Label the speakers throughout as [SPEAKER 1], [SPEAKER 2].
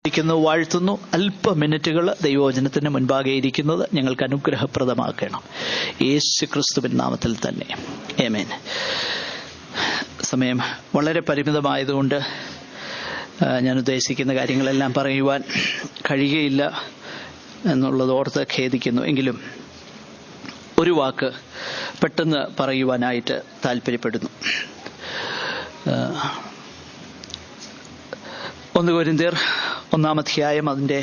[SPEAKER 1] വാഴ്ത്തുന്നു. അല്പ മിനിറ്റുകൾ ദൈവവചനത്തിന് മുൻപാകെ ഇരിക്കുന്നത് ഞങ്ങൾക്ക് അനുഗ്രഹപ്രദമാക്കണം. യേശു ക്രിസ്തുവിൻ നാമത്തിൽ തന്നെ ആമേൻ. സമയം വളരെ പരിമിതമായതുകൊണ്ട് ഞാൻ ഉദ്ദേശിക്കുന്ന കാര്യങ്ങളെല്ലാം പറയുവാൻ കഴിയുകയില്ല എന്നുള്ളത് ഓർത്ത് ഖേദിക്കുന്നു. എങ്കിലും ഒരു വാക്ക് പെട്ടെന്ന് പറയുവാനായിട്ട് താല്പര്യപ്പെടുന്നു. 1 കൊരിന്ത്യർ 1-ാം അധ്യായം അതിൻ്റെ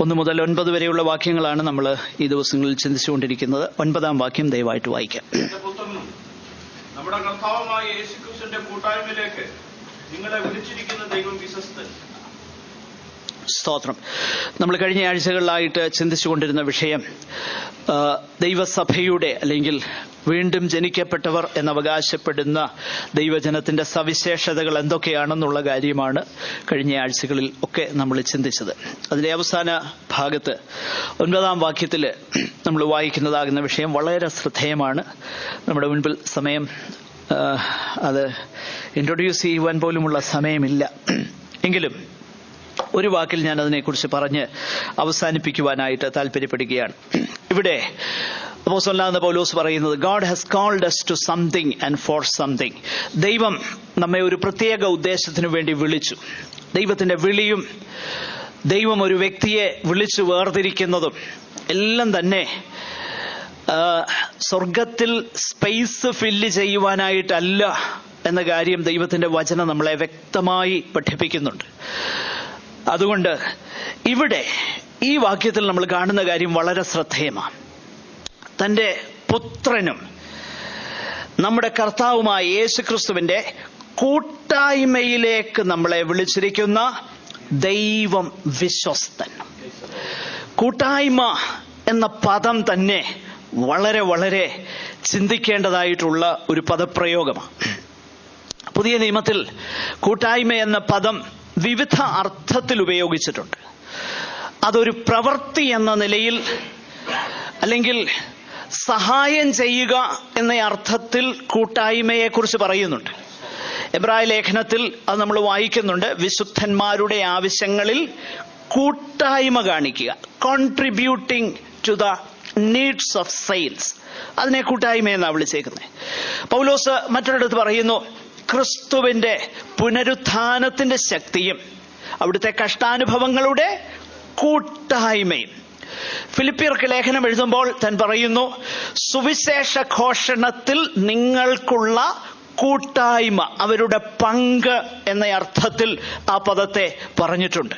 [SPEAKER 1] 1 മുതൽ 9 വരെയുള്ള വാക്യങ്ങളാണ് നമ്മൾ ഈ ദിവസങ്ങളിൽ ചിന്തിച്ചുകൊണ്ടിരിക്കുന്നത്. 9-ാം വാക്യം ദയവായിട്ട് വായിക്കാം.
[SPEAKER 2] നമ്മുടെ കർത്താവായ യേശുക്രിസ്തുവിന്റെ കൂട്ടായ്മയിലേക്ക് നിങ്ങളെ വിളിച്ചിരിക്കുന്ന ദൈവം വിശ്വസ്തൻ.
[SPEAKER 1] സ്തോത്രം. നമ്മൾ കഴിഞ്ഞ ആഴ്ചകളിലായിട്ട് ചിന്തിച്ചുകൊണ്ടിരുന്ന വിഷയം ദൈവസഭയുടെ അല്ലെങ്കിൽ വീണ്ടും ജനിക്കപ്പെട്ടവർ എന്നവകാശപ്പെടുന്ന ദൈവജനത്തിന്റെ സവിശേഷതകൾ എന്തൊക്കെയാണെന്നുള്ള കാര്യമാണ് കഴിഞ്ഞ ആഴ്ചകളിൽ ഒക്കെ നമ്മൾ ചിന്തിച്ചത്. അതിന്റെ അവസാന ഭാഗത്ത് 9-ാം വാക്യത്തിൽ നമ്മൾ വായിക്കുന്നതാകുന്ന വിഷയം വളരെ ശ്രദ്ധേയമാണ്. നമ്മുടെ മുൻപിൽ സമയം അത് ഇൻട്രൊഡ്യൂസ് ചെയ്യുവാൻ പോലുമുള്ള സമയമില്ല. എങ്കിലും ഒരു വാക്കിൽ ഞാൻ അതിനെക്കുറിച്ച് പറഞ്ഞ് അവസാനിപ്പിക്കുവാനായിട്ട് താല്പര്യപ്പെടുകയാണ്. ഇവിടെ അപ്പോസ്തലനായ പൗലോസ് പറയുന്നത്, God has called us to something and for something. ദൈവം നമ്മെ ഒരു പ്രത്യേക ഉദ്ദേശത്തിനു വേണ്ടി വിളിച്ചു. ദൈവത്തിന്റെ വിളിയും ദൈവം ഒരു വ്യക്തിയെ വിളിച്ചു വേർതിരിക്കുന്നതും എല്ലാം തന്നെ സ്വർഗത്തിൽ സ്പേസ് ഫില്ല് ചെയ്യുവാനായിട്ടല്ല എന്ന കാര്യം ദൈവത്തിന്റെ വചനം നമ്മളെ വ്യക്തമായി പഠിപ്പിക്കുന്നുണ്ട്. അതുകൊണ്ട് ഇവിടെ ഈ വാക്യത്തിൽ നമ്മൾ കാണുന്ന കാര്യം വളരെ ശ്രദ്ധേയമാണ്. തന്റെ പുത്രനും നമ്മുടെ കർത്താവുമായ യേശുക്രിസ്തുവിന്റെ കൂട്ടായ്മയിലേക്ക് നമ്മളെ വിളിച്ചിരിക്കുന്ന ദൈവം വിശ്വസ്തൻ. കൂട്ടായ്മ എന്ന പദം തന്നെ വളരെ വളരെ ചിന്തിക്കേണ്ടതായിട്ടുള്ള ഒരു പദപ്രയോഗമാണ്. പുതിയ നിയമത്തിൽ കൂട്ടായ്മ എന്ന പദം വിവിധ അർത്ഥത്തിൽ ഉപയോഗിച്ചിട്ടുണ്ട്. അതൊരു പ്രവൃത്തി എന്ന നിലയിൽ അല്ലെങ്കിൽ സഹായം ചെയ്യുക എന്ന അർത്ഥത്തിൽ കൂട്ടായ്മയെ കുറിച്ച് പറയുന്നുണ്ട്. എബ്രായ ലേഖനത്തിൽ അത് നമ്മൾ വായിക്കുന്നുണ്ട്. വിശുദ്ധന്മാരുടെ ആവശ്യങ്ങളിൽ കൂട്ടായ്മ കാണിക്കുക, contributing to the needs of sales. അതിനെ കൂട്ടായ്മ എന്നാണ് വിളിച്ചേക്കുന്നത്. പൗലോസ് മറ്റൊരിടത്ത് പറയുന്നു, ക്രിസ്തുവിന്റെ പുനരുത്ഥാനത്തിന്റെ ശക്തിയും അവിടുത്തെ കഷ്ടാനുഭവങ്ങളുടെ കൂട്ടായ്മയും. ഫിലിപ്പിയർക്ക് ലേഖനം എഴുതുമ്പോൾ താൻ പറയുന്നു, സുവിശേഷ ഘോഷണത്തിൽ നിങ്ങൾക്കുള്ള കൂട്ടായ്മ, അവരുടെ പങ്ക് എന്ന അർത്ഥത്തിൽ ആ പദത്തെ പറഞ്ഞിട്ടുണ്ട്.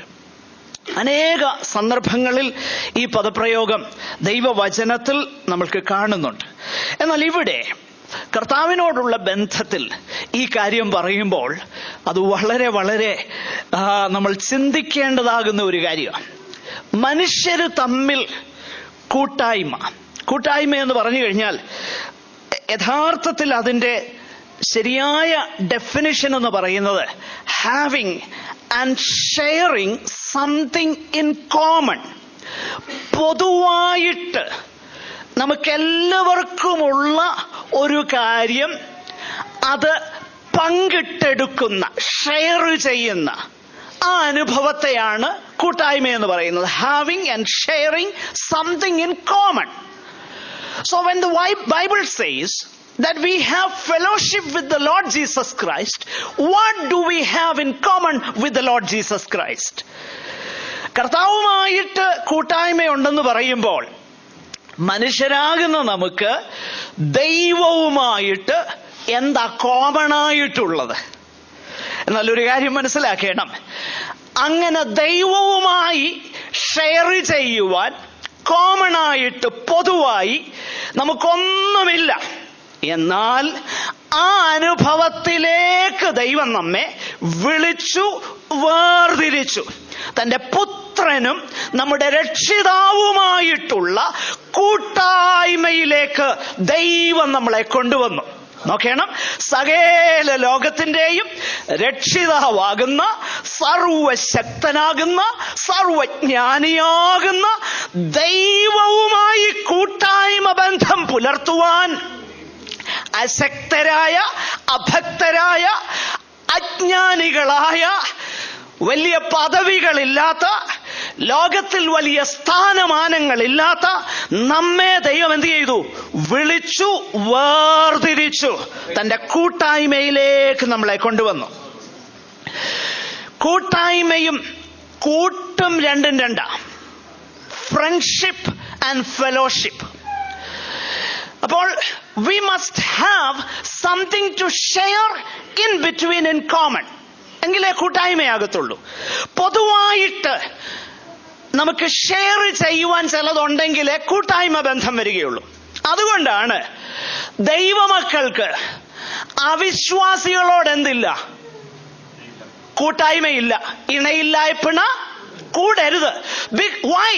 [SPEAKER 1] അനേക സന്ദർഭങ്ങളിൽ ഈ പദപ്രയോഗം ദൈവവചനത്തിൽ നമ്മൾക്ക് കാണുന്നുണ്ട്. എന്നാൽ ഇവിടെ കർത്താവിനോടുള്ള ബന്ധത്തിൽ ഈ കാര്യം പറയുമ്പോൾ അത് വളരെ വളരെ നമ്മൾ ചിന്തിക്കേണ്ടതാകുന്ന ഒരു കാര്യമാണ്. മനുഷ്യര് തമ്മിൽ കൂട്ടായ്മ എന്ന് പറഞ്ഞു കഴിഞ്ഞാൽ യഥാർത്ഥത്തിൽ അതിൻ്റെ ശരിയായ ഡെഫിനിഷൻ എന്ന് പറയുന്നത് having and sharing something in common. പൊതുവായിട്ട് നമുക്കെല്ലാവർക്കുമുള്ള ഒരു കാര്യം അത് പങ്കിട്ടെടുക്കുന്ന, ഷെയർ ചെയ്യുന്ന ആ അനുഭവത്തെയാണ് കൂട്ടായ്മ എന്ന് പറയുന്നത്. Having and sharing something in common. So when the Bible says that we have fellowship with the Lord Jesus Christ, what do we have in common with the Lord Jesus Christ? കർത്താവുമായിട്ട് കൂട്ടായ്മയുണ്ടെന്ന് പറയുമ്പോൾ മനുഷ്യരാകുന്ന നമുക്ക് ദൈവവുമായിട്ട് എന്താ common ആയിട്ടുള്ളത്? എന്നാൽ ഒരു കാര്യം മനസ്സിലാക്കണം, അങ്ങനെ ദൈവവുമായി ഷെയർ ചെയ്യുവാൻ കോമൺ ആയിട്ട് പൊതുവായി നമുക്കൊന്നുമില്ല. എന്നാൽ ആ അനുഭവത്തിലേക്ക് ദൈവം നമ്മെ വിളിച്ചു വേർതിരിച്ചു. തന്റെ പുത്രനും നമ്മുടെ രക്ഷിതാവുമായിട്ടുള്ള കൂട്ടായ്മയിലേക്ക് ദൈവം നമ്മളെ കൊണ്ടുവന്നു. നോക്കണം, സകല ലോകത്തിന്റെയും രക്ഷിതാവാകുന്ന, സർവശക്തനാകുന്ന, സർവജ്ഞാനിയാകുന്ന ദൈവവുമായി കൂട്ടായ്മ ബന്ധം പുലർത്തുവാൻ അശക്തരായ, അഭക്തരായ, അജ്ഞാനികളായ വലിയ പദവികളില്ലാത്ത, ലോകത്തിൽ വലിയ സ്ഥാനമാനങ്ങളില്ലാത്ത നമ്മെ ദൈവം എന്ത് ചെയ്തു? വിളിച്ചു, വേർതിരിച്ചു, തന്റെ കൂട്ടായ്മയിലേക്ക് നമ്മളെ കൊണ്ടുവന്നു. കൂട്ടായ്മയും കൂട്ടും രണ്ടും രണ്ടാ. Friendship and fellowship. അപ്പോൾ we must have something to share in between, in common. എങ്കിലേ കൂട്ടായ്മയാകത്തുള്ളൂ. പൊതുവായിട്ട് നമുക്ക് ഷെയർ ചെയ്യുവാൻ ചിലതുണ്ടെങ്കിലേ കൂട്ടായ്മ ബന്ധം വരികയുള്ളൂ. അതുകൊണ്ടാണ് ദൈവമക്കൾക്ക് അവിശ്വാസികളോട് എന്തില്ല? കൂട്ടായ്മയില്ല. ഇണയില്ലായ്പിണ കൂടരുത്. Why?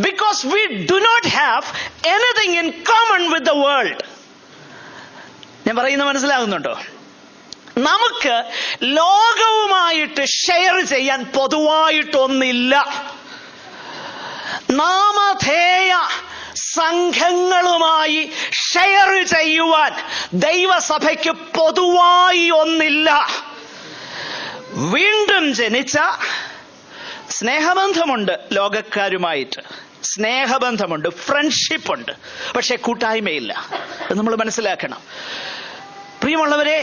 [SPEAKER 1] Because we do not have anything in common with the world. ഞാൻ പറയുന്നത് മനസ്സിലാകുന്നുണ്ടോ? നമുക്ക് ലോകവുമായിട്ട് ഷെയർ ചെയ്യാൻ പൊതുവായിട്ടൊന്നില്ല. നാമധേയ സംഘങ്ങളുമായി ഷെയർ ചെയ്യുവാൻ ദൈവസഭയ്ക്ക് പൊതുവായി ഒന്നില്ല. വീണ്ടും ജനിച്ച സ്നേഹബന്ധമുണ്ട്, ലോകക്കാരുമായിട്ട് സ്നേഹബന്ധമുണ്ട്, ഫ്രണ്ട്ഷിപ്പ് ഉണ്ട്, പക്ഷെ കൂട്ടായ്മയില്ല. നമ്മൾ മനസ്സിലാക്കണം. പ്രിയമുള്ളവരെ,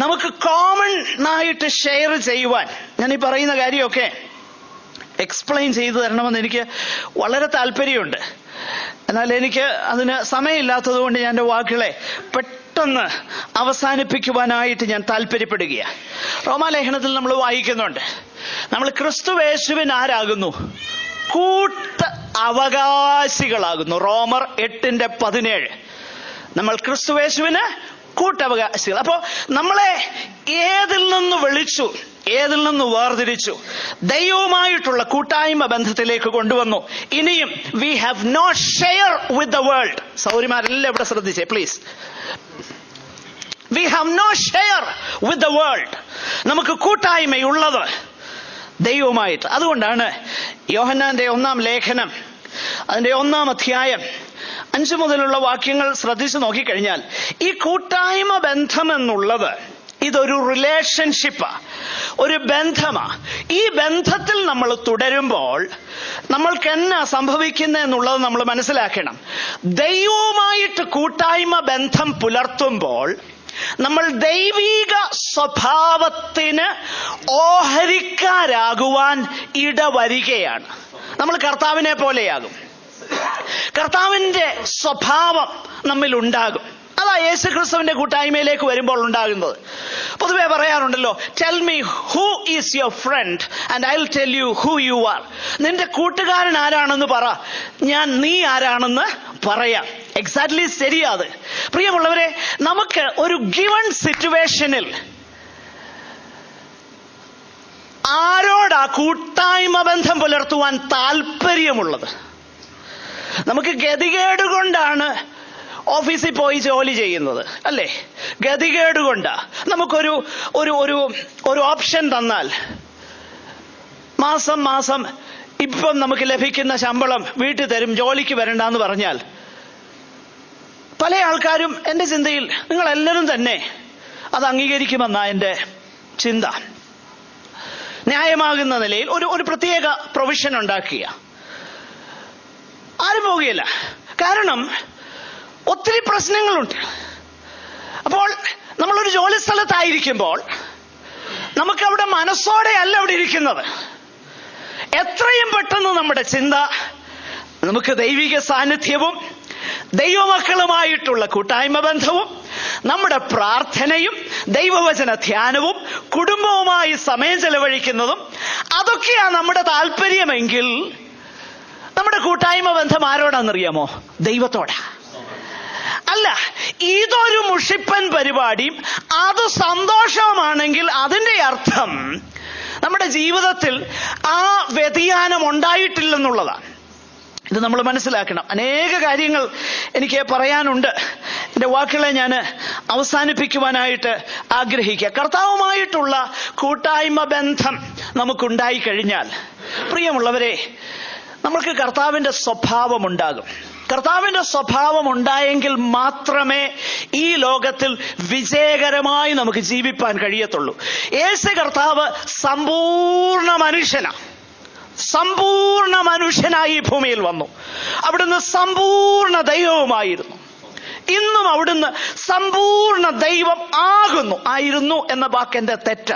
[SPEAKER 1] നമുക്ക് കോമൺ ആയിട്ട് ഷെയർ ചെയ്യുവാൻ ഞാൻ ഈ പറയുന്ന കാര്യമൊക്കെ എക്സ്പ്ലെയിൻ ചെയ്തു തരണമെന്ന് എനിക്ക് വളരെ താല്പര്യമുണ്ട്. എന്നാൽ എനിക്ക് അതിന് സമയമില്ലാത്തത് കൊണ്ട് ഞാൻ എൻ്റെ വാക്കുകളെ പെട്ടെന്ന് അവസാനിപ്പിക്കുവാനായിട്ട് ഞാൻ താല്പര്യപ്പെടുകയാണ്. റോമാലേഖനത്തിൽ നമ്മൾ വായിക്കുന്നുണ്ട്, നമ്മൾ ക്രിസ്തുയേശുവിന് ആരാകുന്നു? കൂട്ട് അവകാശികളാകുന്നു. റോമർ 8:17. നമ്മൾ ക്രിസ്തുയേശുവിന് കൂട്ടവകാശികൾ. അപ്പോ നമ്മളെ ഏതിൽ നിന്ന് വിളിച്ചു, ഏതിൽ നിന്ന് വേർതിരിച്ചു? ദൈവവുമായിട്ടുള്ള കൂട്ടായ്മ ബന്ധത്തിലേക്ക് കൊണ്ടുവന്നു. ഇനിയും we have not share with the world. സൗരിമാരെല്ലാം ഇവിടെ ശ്രദ്ധിച്ചേ please. We have no share with the world. നമുക്ക് കൂട്ടായ്മയുള്ളത് ദൈവവുമായിട്ട്. അതുകൊണ്ടാണ് യോഹന്നാന്റെ 1-ാം ലേഖനം അതിന്റെ 1-ാം അധ്യായം 5 മുതലുള്ള വാക്യങ്ങൾ ശ്രദ്ധിച്ചു നോക്കിക്കഴിഞ്ഞാൽ, ഈ കൂട്ടായ്മ ബന്ധം എന്നുള്ളത് ഇതൊരു റിലേഷൻഷിപ്പാ, ഒരു ബന്ധമാ. ഈ ബന്ധത്തിൽ നമ്മൾ തുടരുമ്പോൾ നമ്മൾക്ക് എന്നാ സംഭവിക്കുന്നത് എന്നുള്ളത് നമ്മൾ മനസ്സിലാക്കണം. ദൈവവുമായിട്ട് കൂട്ടായ്മ ബന്ധം പുലർത്തുമ്പോൾ നമ്മൾ ദൈവീക സ്വഭാവത്തിന് ഓഹരിക്കാരാകുവാൻ ഇടവരികയാണ്. നമ്മൾ കർത്താവിനെ പോലെയാകും. കർത്താവിന്റെ സ്വഭാവം നമ്മിൽ ഉണ്ടാകും. അതാ യേശു ക്രിസ്തുവിന്റെ കൂട്ടായ്മയിലേക്ക് വരുമ്പോൾ ഉണ്ടാകുന്നത്. പൊതുവെ പറയാറുണ്ടല്ലോ, tell me who is your friend and I will tell you who you are. നിന്റെ കൂട്ടുകാരൻ ആരാണെന്ന് പറ, ഞാൻ നീ ആരാണെന്ന് പറയാം. എക്സാക്ട്ലി ശരിയാത്. പ്രിയമുള്ളവരെ, നമുക്ക് ഒരു ഗിവൺ സിറ്റുവേഷനിൽ ആരോടാ കൂട്ടായ്മ ബന്ധം പുലർത്തുവാൻ താല്പര്യമുള്ളത്? നമുക്ക് ഗതികേട് കൊണ്ടാണ് ഓഫീസിൽ പോയി ജോലി ചെയ്യുന്നത്, അല്ലേ? ഗതികേട് കൊണ്ടാ. നമുക്കൊരു ഒരു ഒരു ഒരു ഓപ്ഷൻ തന്നാൽ മാസം മാസം ഇപ്പം നമുക്ക് ലഭിക്കുന്ന ശമ്പളം വീട്ടിൽ തരും, ജോലിക്ക് വരണ്ടെന്ന് പറഞ്ഞാൽ പല ആൾക്കാരും എൻ്റെ ചിന്തയിൽ നിങ്ങളെല്ലാവരും തന്നെ അത് അംഗീകരിക്കുമെന്നാ എൻ്റെ ചിന്ത. ന്യായമാകുന്ന നിലയിൽ ഒരു പ്രത്യേക പ്രൊവിഷൻ ഉണ്ടാക്കുക. ആരും പോകുകയില്ല. കാരണം ഒത്തിരി പ്രശ്നങ്ങളുണ്ട്. അപ്പോൾ നമ്മളൊരു ജോലി സ്ഥലത്തായിരിക്കുമ്പോൾ നമുക്കവിടെ മനസ്സോടെ അല്ല അവിടെ ഇരിക്കുന്നത്. എത്രയും പെട്ടെന്ന് നമ്മുടെ ചിന്ത നമുക്ക് ദൈവിക സാന്നിധ്യവും ദൈവമക്കളുമായിട്ടുള്ള കൂട്ടായ്മ ബന്ധവും നമ്മുടെ പ്രാർത്ഥനയും ദൈവവചന ധ്യാനവും കുടുംബവുമായി സമയം ചെലവഴിക്കുന്നതും അതൊക്കെയാണ് നമ്മുടെ താല്പര്യമെങ്കിൽ നമ്മുടെ കൂട്ടായ്മ ബന്ധം ആരോടാണെന്നറിയാമോ? ദൈവത്തോടാ. അല്ല, ഇതൊരു മുഷിപ്പൻ പരിപാടിയും അത് സന്തോഷവുമാണെങ്കിൽ അതിൻ്റെ അർത്ഥം നമ്മുടെ ജീവിതത്തിൽ ആ വ്യതിയാനം ഉണ്ടായിട്ടില്ലെന്നുള്ളതാണ്. ഇത് നമ്മൾ മനസ്സിലാക്കണം. അനേക കാര്യങ്ങൾ എനിക്ക് പറയാനുണ്ട്. എൻ്റെ വാക്കുകളെ ഞാൻ അവസാനിപ്പിക്കുവാനായിട്ട് ആഗ്രഹിക്കുക. കർത്താവുമായിട്ടുള്ള കൂട്ടായ്മ ബന്ധം നമുക്കുണ്ടായി കഴിഞ്ഞാൽ, പ്രിയമുള്ളവരെ, നമ്മൾക്ക് കർത്താവിൻ്റെ സ്വഭാവമുണ്ടാകും. കർത്താവിന്റെ സ്വഭാവം ഉണ്ടായെങ്കിൽ മാത്രമേ ഈ ലോകത്തിൽ വിജയകരമായി നമുക്ക് ജീവിപ്പാൻ കഴിയത്തുള്ളൂ. യേശു കർത്താവ് സമ്പൂർണ്ണ മനുഷ്യനായി ഈ ഭൂമിയിൽ വന്നു. അവിടുന്ന് സമ്പൂർണ്ണ ദൈവവുമായിരുന്നു. ഇന്നും അവിടുന്ന് സമ്പൂർണ്ണ ദൈവം ആയിരുന്നു എന്ന വാക്കെന്റെ തെറ്റ.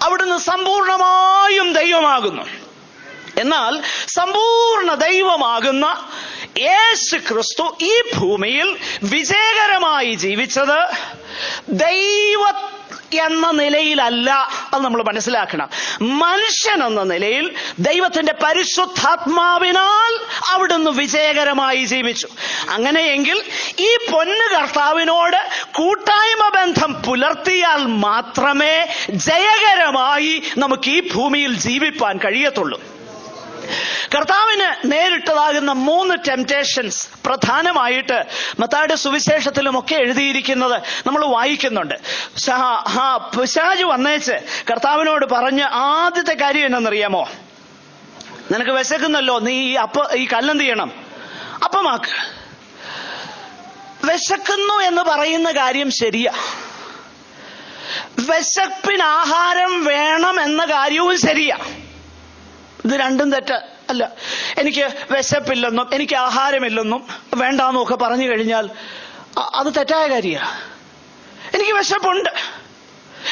[SPEAKER 1] അവിടുന്ന് സമ്പൂർണമായും ദൈവമാകുന്നു. എന്നാൽ സമ്പൂർണ്ണ ദൈവമാകുന്ന യേശു ക്രിസ്തു ഈ ഭൂമിയിൽ വിജയകരമായി ജീവിച്ചത് ദൈവ എന്ന നിലയിലല്ല. അത് നമ്മൾ മനസ്സിലാക്കണം. മനുഷ്യൻ എന്ന നിലയിൽ ദൈവത്തിന്റെ പരിശുദ്ധാത്മാവിനാൽ അവിടുന്ന് വിജയകരമായി ജീവിച്ചു. അങ്ങനെയെങ്കിൽ ഈ പൊന്നു കർത്താവിനോട് കൂട്ടായ്മ ബന്ധം പുലർത്തിയാൽ മാത്രമേ ജയകരമായി നമുക്ക് ഈ ഭൂമിയിൽ ജീവിപ്പാൻ കഴിയത്തുള്ളൂ. കർത്താവിന് നേരിട്ടതാകുന്ന 3 ടെംപ്റ്റേഷൻസ് പ്രധാനമായിട്ട് മത്തായിയുടെ സുവിശേഷത്തിലുമൊക്കെ എഴുതിയിരിക്കുന്നത് നമ്മൾ വായിക്കുന്നുണ്ട്. പിശാച് വന്നേച്ച് കർത്താവിനോട് പറഞ്ഞ ആദ്യത്തെ കാര്യം എന്നറിയാമോ? നിനക്ക് വിശക്കുന്നല്ലോ, നീ ഈ കല്ലെന്ത് ചെയ്യണം? അപ്പമാക്ക്. വിശക്കുന്നു എന്ന് പറയുന്ന കാര്യം ശരിയാ. വിശപ്പിന് ആഹാരം വേണം എന്ന കാര്യവും ശരിയാ. ഇത് രണ്ടും തെറ്റ അല്ല. എനിക്ക് വിശപ്പില്ലെന്നും എനിക്ക് ആഹാരമില്ലെന്നും വേണ്ടാന്നും ഒക്കെ പറഞ്ഞു കഴിഞ്ഞാൽ അത് തെറ്റായ കാര്യമാണ്. എനിക്ക് വിശപ്പുണ്ട്,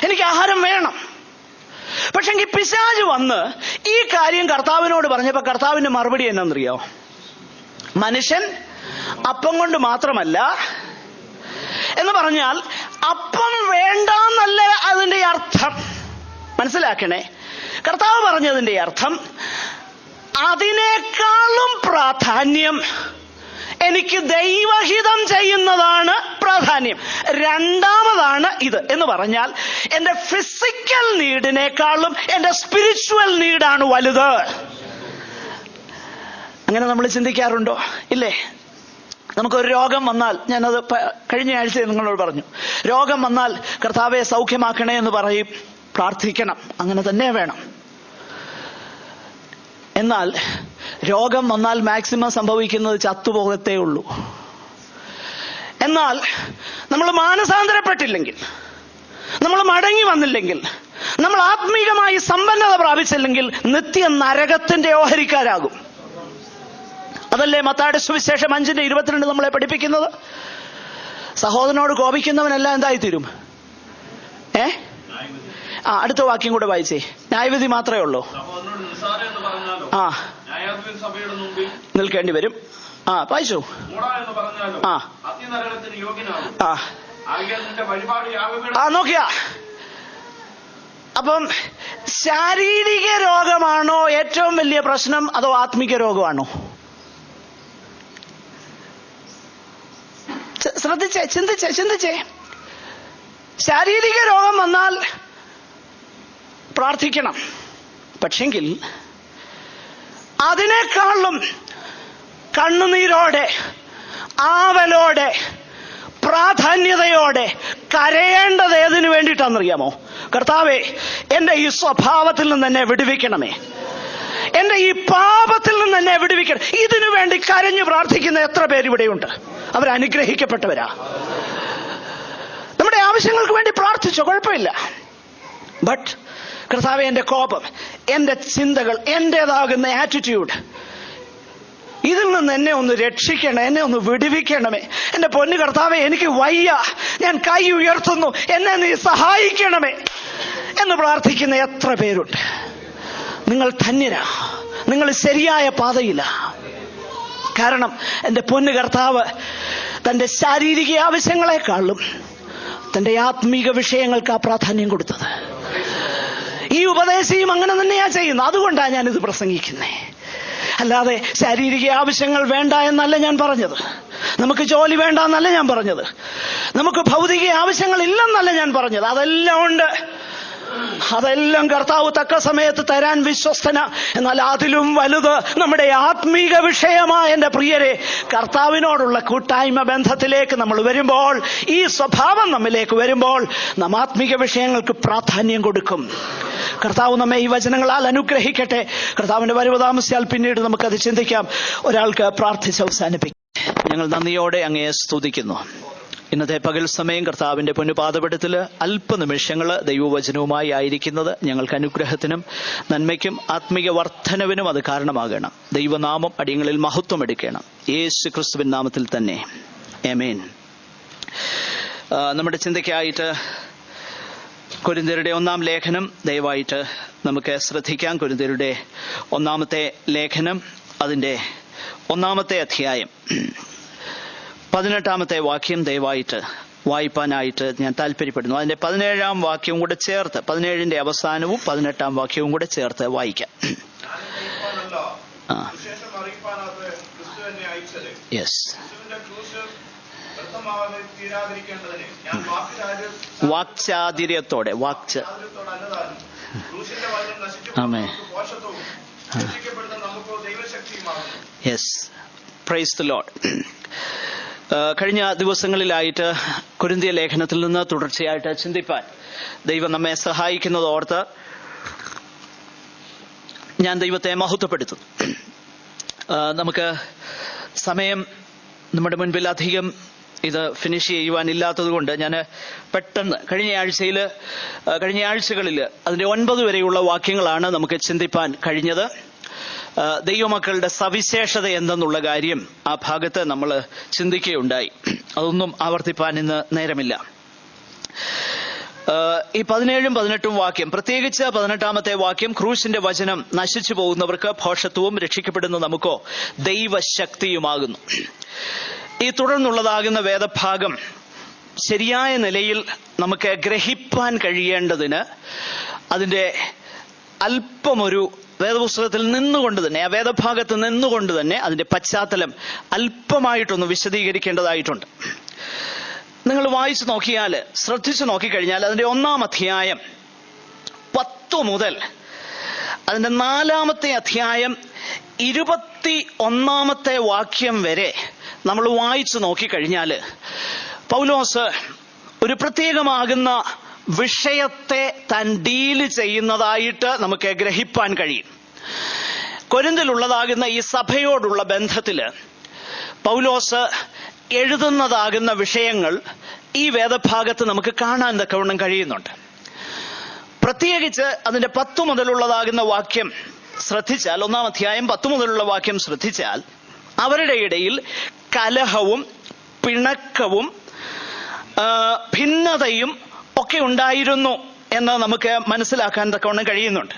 [SPEAKER 1] എനിക്ക് ആഹാരം വേണം. പക്ഷെങ്കിൽ പിശാച് വന്ന് ഈ കാര്യം കർത്താവിനോട് പറഞ്ഞപ്പോ കർത്താവിന്റെ മറുപടി എന്നാന്നറിയോ? മനുഷ്യൻ അപ്പം കൊണ്ട് മാത്രമല്ല എന്ന് പറഞ്ഞാൽ അപ്പം വേണ്ടെന്നല്ല അതിന്റെ അർത്ഥം. മനസ്സിലാക്കണേ. കർത്താവ് പറഞ്ഞതിന്റെ അർത്ഥം അതിനേക്കാളും പ്രാധാന്യം എനിക്ക് ദൈവഹിതം ചെയ്യുന്നതാണ് പ്രാധാന്യം. രണ്ടാമതാണ് ഇത് എന്ന് പറഞ്ഞാൽ എന്റെ ഫിസിക്കൽ നീഡിനേക്കാളും എന്റെ സ്പിരിച്വൽ നീഡാണ് വലുത്. അങ്ങനെ നമ്മൾ ചിന്തിക്കാറുണ്ടോ? ഇല്ലേ? നമുക്കൊരു രോഗം വന്നാൽ, ഞാനത് കഴിഞ്ഞ ആഴ്ച നിങ്ങളോട് പറഞ്ഞു, രോഗം വന്നാൽ കർത്താവെ സൗഖ്യമാക്കണേ എന്ന് പറയും, പ്രാർത്ഥിക്കണം. അങ്ങനെ തന്നെ വേണം. എന്നാൽ രോഗം വന്നാൽ മാക്സിമം സംഭവിക്കുന്നത് ചത്തുപോകത്തേ ഉള്ളൂ. എന്നാൽ നമ്മൾ മാനസാന്തരപ്പെട്ടില്ലെങ്കിൽ, നമ്മൾ മടങ്ങി വന്നില്ലെങ്കിൽ, നമ്മൾ ആത്മീകമായി സമ്പന്നത പ്രാപിച്ചില്ലെങ്കിൽ നിത്യ നരകത്തിന്റെ ഓഹരിക്കാരാകും. അതല്ലേ മത്തായിയുടെ സുവിശേഷം 5:22 നമ്മളെ പഠിപ്പിക്കുന്നത്? സഹോദരനോട് കോപിക്കുന്നവനെല്ലാം എന്തായിത്തീരും? അടുത്ത വാക്യം കൂടെ വായിച്ചേ. ന്യായവിധി മാത്രമേ ഉള്ളൂ. നിൽക്കേണ്ടി വരും. വായിച്ചു. നോക്കിയാ. അപ്പം ശാരീരിക രോഗമാണോ ഏറ്റവും വലിയ പ്രശ്നം, അതോ ആത്മീക രോഗമാണോ? ശ്രദ്ധിച്ചേ, ചിന്തിച്ചേ. ശാരീരിക രോഗം വന്നാൽ പ്രാർത്ഥിക്കണം. പക്ഷെങ്കിൽ അതിനേക്കാളും കണ്ണുനീരോടെ, ആവലോടെ, പ്രാധാന്യതയോടെ കരയേണ്ടത് ഏതിനു വേണ്ടിയിട്ടാണെന്നറിയാമോ? കർത്താവേ, എന്റെ ഈ സ്വഭാവത്തിൽ നിന്ന് എന്നെ വിടുവിക്കണമേ, എന്റെ ഈ പാപത്തിൽ നിന്ന് എന്നെ വിടുവിക്കണം. ഇതിനു വേണ്ടി കരഞ്ഞു പ്രാർത്ഥിക്കുന്ന എത്ര പേരിവിടെയുണ്ട്? അവരനുഗ്രഹിക്കപ്പെട്ടവരാ. നമ്മുടെ ആവശ്യങ്ങൾക്ക് വേണ്ടി പ്രാർത്ഥിച്ചോ, കുഴപ്പമില്ല. ബട്ട് കർത്താവേ, എന്റെ കോപം, എന്റെ ചിന്തകൾ, എന്റേതാകുന്ന ആറ്റിറ്റ്യൂഡ്, ഇതിൽ നിന്ന് എന്നെ ഒന്ന് രക്ഷിക്കണേ, എന്നെ ഒന്ന് വിടുവിക്കണമേ. എന്റെ പൊന്നു കർത്താവേ, എനിക്ക് വയ്യ, ഞാൻ കൈ ഉയർത്തുന്നു, എന്നെ നീ സഹായിക്കണമേ എന്ന് പ്രാർത്ഥിക്കുന്ന എത്ര പേരുണ്ട്? നിങ്ങൾ ധന്യരാ. നിങ്ങൾ ശരിയായ പാതയില്ല. കാരണം എന്റെ പൊന്നു കർത്താവ് തന്റെ ശാരീരിക ആവശ്യങ്ങളെക്കാളും തന്റെ ആത്മീക വിഷയങ്ങൾക്ക് ആ പ്രാധാന്യം കൊടുത്തത്. ഈ ഉപദേശിയും അങ്ങനെ തന്നെയാ ചെയ്യുന്നത്. അതുകൊണ്ടാണ് ഞാനിത് പ്രസംഗിക്കുന്നത്. അല്ലാതെ ശാരീരിക ആവശ്യങ്ങൾ വേണ്ട എന്നല്ല ഞാൻ പറഞ്ഞത്. നമുക്ക് ജോലി വേണ്ട എന്നല്ല ഞാൻ പറഞ്ഞത്. നമുക്ക് ഭൗതിക ആവശ്യങ്ങൾ ഇല്ലെന്നല്ല ഞാൻ പറഞ്ഞത്. അതെല്ലാം ഉണ്ട്. അതെല്ലാം കർത്താവ് തക്ക സമയത്ത് തരാൻ വിശ്വസ്തന. എന്നാൽ അതിലും വലുത് നമ്മുടെ ആത്മീക വിഷയമായ എന്റെ പ്രിയരെ, കർത്താവിനോടുള്ള കൂട്ടായ്മ ബന്ധത്തിലേക്ക് നമ്മൾ വരുമ്പോൾ, ഈ സ്വഭാവം നമ്മിലേക്ക് വരുമ്പോൾ, നാം ആത്മീക വിഷയങ്ങൾക്ക് പ്രാധാന്യം കൊടുക്കും. കർത്താവ് നമ്മെ ഈ വചനങ്ങളാൽ അനുഗ്രഹിക്കട്ടെ. കർത്താവിന്റെ വരവ് താമസിച്ചാൽ പിന്നീട് നമുക്കത് ചിന്തിക്കാം. ഒരാൾക്ക് പ്രാർത്ഥിച്ച് അവസാനിപ്പിക്കും. ഞങ്ങൾ നന്ദിയോടെ അങ്ങയെ സ്തുതിക്കുന്നു. ഇന്നത്തെ പകൽ സമയം കർത്താവിന്റെ പൊന്നുപാദപീഠത്തിൽ അല്പനിമിഷങ്ങൾ ദൈവവചനവുമായി ആയിരിക്കുന്നത് ഞങ്ങൾക്ക് അനുഗ്രഹത്തിനും നന്മയ്ക്കും ആത്മീയ വർധനവിനും അത് കാരണമാകണം. ദൈവനാമം അടിയങ്ങളിൽ മഹത്വം എടുക്കണം. യേശു ക്രിസ്തുവിൻ നാമത്തിൽ തന്നെ ആമേൻ. നമ്മുടെ ചിന്തയ്ക്കായിട്ട് കൊരിന്ത്യരുടെ 1-ാം ലേഖനം ദയവായിട്ട് നമുക്ക് ശ്രദ്ധിക്കാം. കൊരിന്ത്യരുടെ 1-ാമത്തെ ലേഖനം അതിൻ്റെ 1-ാമത്തെ അധ്യായം 18-ാമത്തെ വാക്യം ദയവായിട്ട് വായിപ്പാനായിട്ട് ഞാൻ താല്പര്യപ്പെടുന്നു. അതിന്റെ 17-ാം വാക്യവും കൂടെ ചേർത്ത്, 17-ന്റെ അവസാനവും 18-ാം വാക്യവും കൂടെ ചേർത്ത് വായിക്കാം. യെസ്. വാക്ചാതുര്യത്തോടെ യെസ്. Praise the Lord. കഴിഞ്ഞ ദിവസങ്ങളിലായിട്ട് കൊരിന്ത്യ ലേഖനത്തിൽ നിന്ന് തുടർച്ചയായിട്ട് ചിന്തിപ്പാൻ ദൈവം നമ്മെ സഹായിക്കുന്നതോർത്ത് ഞാൻ ദൈവത്തെ മഹത്വപ്പെടുത്തുന്നു. നമുക്ക് സമയം നമ്മുടെ മുൻപിൽ അധികം ഇത് ഫിനിഷ് ചെയ്യുവാനില്ലാത്തത് കൊണ്ട് ഞാൻ പെട്ടെന്ന് കഴിഞ്ഞ ആഴ്ചകളിൽ അതിന്റെ 9 വരെയുള്ള വാക്യങ്ങളാണ് നമുക്ക് ചിന്തിപ്പാൻ കഴിഞ്ഞത്. ദൈവമക്കളുടെ സവിശേഷത എന്തെന്നുള്ള കാര്യം ആ ഭാഗത്ത് നമ്മൾ ചിന്തിക്കുകയുണ്ടായി. അതൊന്നും ആവർത്തിപ്പാൻ ഇന്ന് നേരമില്ല. ഈ 17ഉം 18ഉം വാക്യം, പ്രത്യേകിച്ച് 18-ാമത്തെ വാക്യം, ക്രൂശിന്റെ വചനം നശിച്ചു പോകുന്നവർക്ക് ഭോഷത്വവും രക്ഷിക്കപ്പെടുന്ന നമുക്കോ ദൈവശക്തിയുമാകുന്നു. ഈ തുടർന്നുള്ളതാകുന്ന വേദഭാഗം ശരിയായ നിലയിൽ നമുക്ക് ഗ്രഹിപ്പാൻ കഴിയേണ്ടതിന് അതിന്റെ അല്പമൊരു വേദപുസ്തകത്തിൽ നിന്നുകൊണ്ട് തന്നെ, ആ വേദഭാഗത്ത് നിന്നുകൊണ്ട് തന്നെ അതിന്റെ പശ്ചാത്തലം അല്പമായിട്ടൊന്ന് വിശദീകരിക്കേണ്ടതായിട്ടുണ്ട്. നിങ്ങൾ വായിച്ചു നോക്കിയാൽ, ശ്രദ്ധിച്ചു നോക്കിക്കഴിഞ്ഞാൽ അതിന്റെ 1-ാം അധ്യായം 10 മുതൽ അതിന്റെ 4-ാമത്തെ അധ്യായം 21-ാമത്തെ വാക്യം വരെ നമ്മൾ വായിച്ചു നോക്കിക്കഴിഞ്ഞാൽ പൗലോസ് ഒരു പ്രത്യേകമാകുന്ന വിഷയത്തെ താൻ ഡീല് ചെയ്യുന്നതായിട്ട് നമുക്ക് ഗ്രഹിപ്പാൻ കഴിയും. കൊരിന്തിലുള്ളതാകുന്ന ഈ സഭയോടുള്ള ബന്ധത്തില് പൗലോസ് എഴുതുന്നതാകുന്ന വിഷയങ്ങൾ ഈ വേദഭാഗത്ത് നമുക്ക് കാണാൻ തക്കവണ്ണം കഴിയുന്നുണ്ട്. പ്രത്യേകിച്ച് അതിന്റെ 10 മുതലുള്ളതാകുന്ന വാക്യം ശ്രദ്ധിച്ചാൽ, 1-ാം അധ്യായം 10 മുതലുള്ള വാക്യം ശ്രദ്ധിച്ചാൽ, അവരുടെ ഇടയിൽ കലഹവും പിണക്കവും ഭിന്നതയും ഒക്കെ ഉണ്ടായിരുന്നു എന്ന് നമുക്ക് മനസ്സിലാക്കാൻ തക്കവണ്ണം കഴിയുന്നുണ്ട്.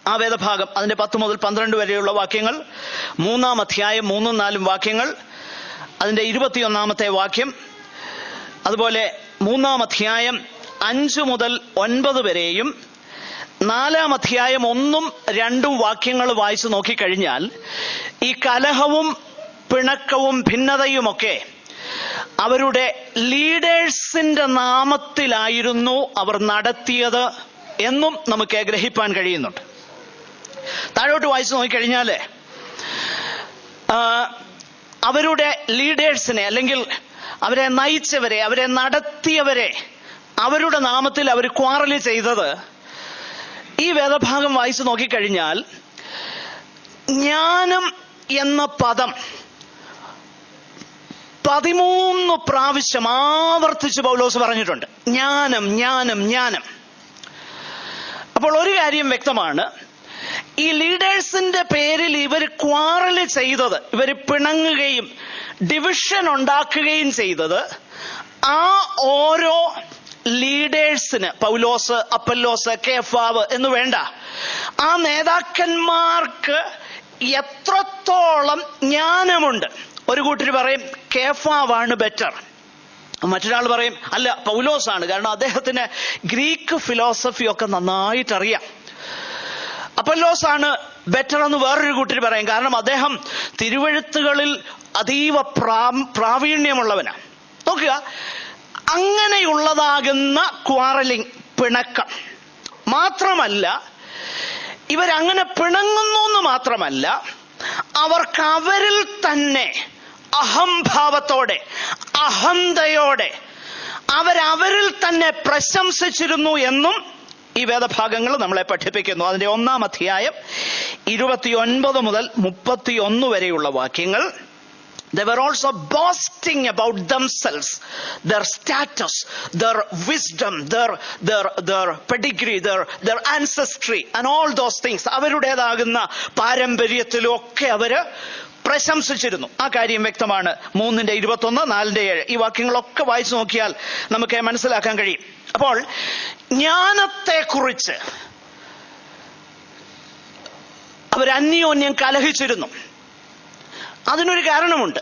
[SPEAKER 1] ആ വേദഭാഗം അതിന്റെ 10 മുതൽ 12 വരെയുള്ള വാക്യങ്ങൾ, 3-ാം അധ്യായം 3-ഉം 4-ഉം വാക്യങ്ങൾ, അതിന്റെ 21-ാമത്തെ വാക്യം, അതുപോലെ 3-ാം അധ്യായം 5 മുതൽ 9 വരെയും 4-ാം അധ്യായം 1-ഉം 2-ഉം വാക്യങ്ങൾ വായിച്ചു നോക്കിക്കഴിഞ്ഞാൽ ഈ കലഹവും പിണക്കവും ഭിന്നതയുമൊക്കെ അവരുടെ ലീഡേഴ്സിന്റെ നാമത്തിലായിരുന്നു അവർ നടത്തിയത് എന്നും നമുക്ക് ഗ്രഹിപ്പാൻ കഴിയുന്നുണ്ട്. താഴോട്ട് വായിച്ചു നോക്കിക്കഴിഞ്ഞാല് അവരുടെ ലീഡേഴ്സിനെ, അല്ലെങ്കിൽ അവരെ നയിച്ചവരെ, അവരെ നടത്തിയവരെ, അവരുടെ നാമത്തിൽ അവർ ക്വാറൽ ചെയ്തത് ഈ വേദഭാഗം വായിച്ചു നോക്കിക്കഴിഞ്ഞാൽ ജ്ഞാനം എന്ന പദം 13 പ്രാവശ്യം ആവർത്തിച്ച് പൗലോസ് പറഞ്ഞിട്ടുണ്ട്. ജ്ഞാനം, ജ്ഞാനം, ജ്ഞാനം. അപ്പോൾ ഒരു കാര്യം വ്യക്തമാണ്, ഈ ലീഡേഴ്സിന്റെ പേരിൽ ഇവർ ക്വാറൽ ചെയ്തത്, ഇവർ പിണങ്ങുകയും ഡിവിഷൻ ഉണ്ടാക്കുകയും ചെയ്തത് ആ ഓരോ ലീഡേഴ്സിന്, പൗലോസ്, അപ്പല്ലോസ്, കേഫാവ് എന്ന് വേണ്ട, ആ നേതാക്കന്മാർക്ക് എത്രത്തോളം ജ്ഞാനമുണ്ട്. ഒരു കൂട്ടർ പറയും കേഫാവാണ് ബെറ്റർ, മറ്റൊരാൾ പറയും അല്ല പൗലോസാണ്, കാരണം അദ്ദേഹത്തിന് ഗ്രീക്ക് ഫിലോസഫി ഒക്കെ നന്നായിട്ടറിയാം. അപ്പല്ലോസാണ് ബെറ്റർ എന്ന് വേറൊരു കൂട്ടർ പറയും, കാരണം അദ്ദേഹം തിരുവെഴുത്തുകളിൽ അതീവ പ്രാവീണ്യമുള്ളവനാണ്. നോക്കുക, അങ്ങനെയുള്ളതാകുന്ന ക്വാറലിംഗ്, പിണക്കം മാത്രമല്ല, ഇവരങ്ങനെ പിണങ്ങുന്നു എന്ന് മാത്രമല്ല, അവർക്ക് അവരിൽ തന്നെ അഹംഭാവത്തോടെ, അഹന്തയോടെ അവരവരിൽ തന്നെ പ്രശംസിച്ചിരുന്നു എന്നും ഈ വേദഭാഗങ്ങൾ നമ്മളെ പഠിപ്പിക്കുന്നു. അതിന്റെ 1-ാം അധ്യായം 29 മുതൽ 31 വരെയുള്ള വാക്യങ്ങൾ. They were also boasting about themselves, their status, their wisdom, their pedigree, their ancestry and all those things. അവരുടേതാകുന്ന പാരമ്പര്യത്തിലൊക്കെ അവര് പ്രശംസിച്ചിരുന്നു. ആ കാര്യം വ്യക്തമാണ്. 3:21, 4:7 ഈ വാക്യങ്ങളൊക്കെ വായിച്ചു നോക്കിയാൽ നമുക്ക് മനസ്സിലാക്കാൻ കഴിയും. അപ്പോൾ ജ്ഞാനത്തെക്കുറിച്ച് അവർ അന്യോന്യം കലഹിച്ചിരുന്നു. അതിനൊരു കാരണമുണ്ട്.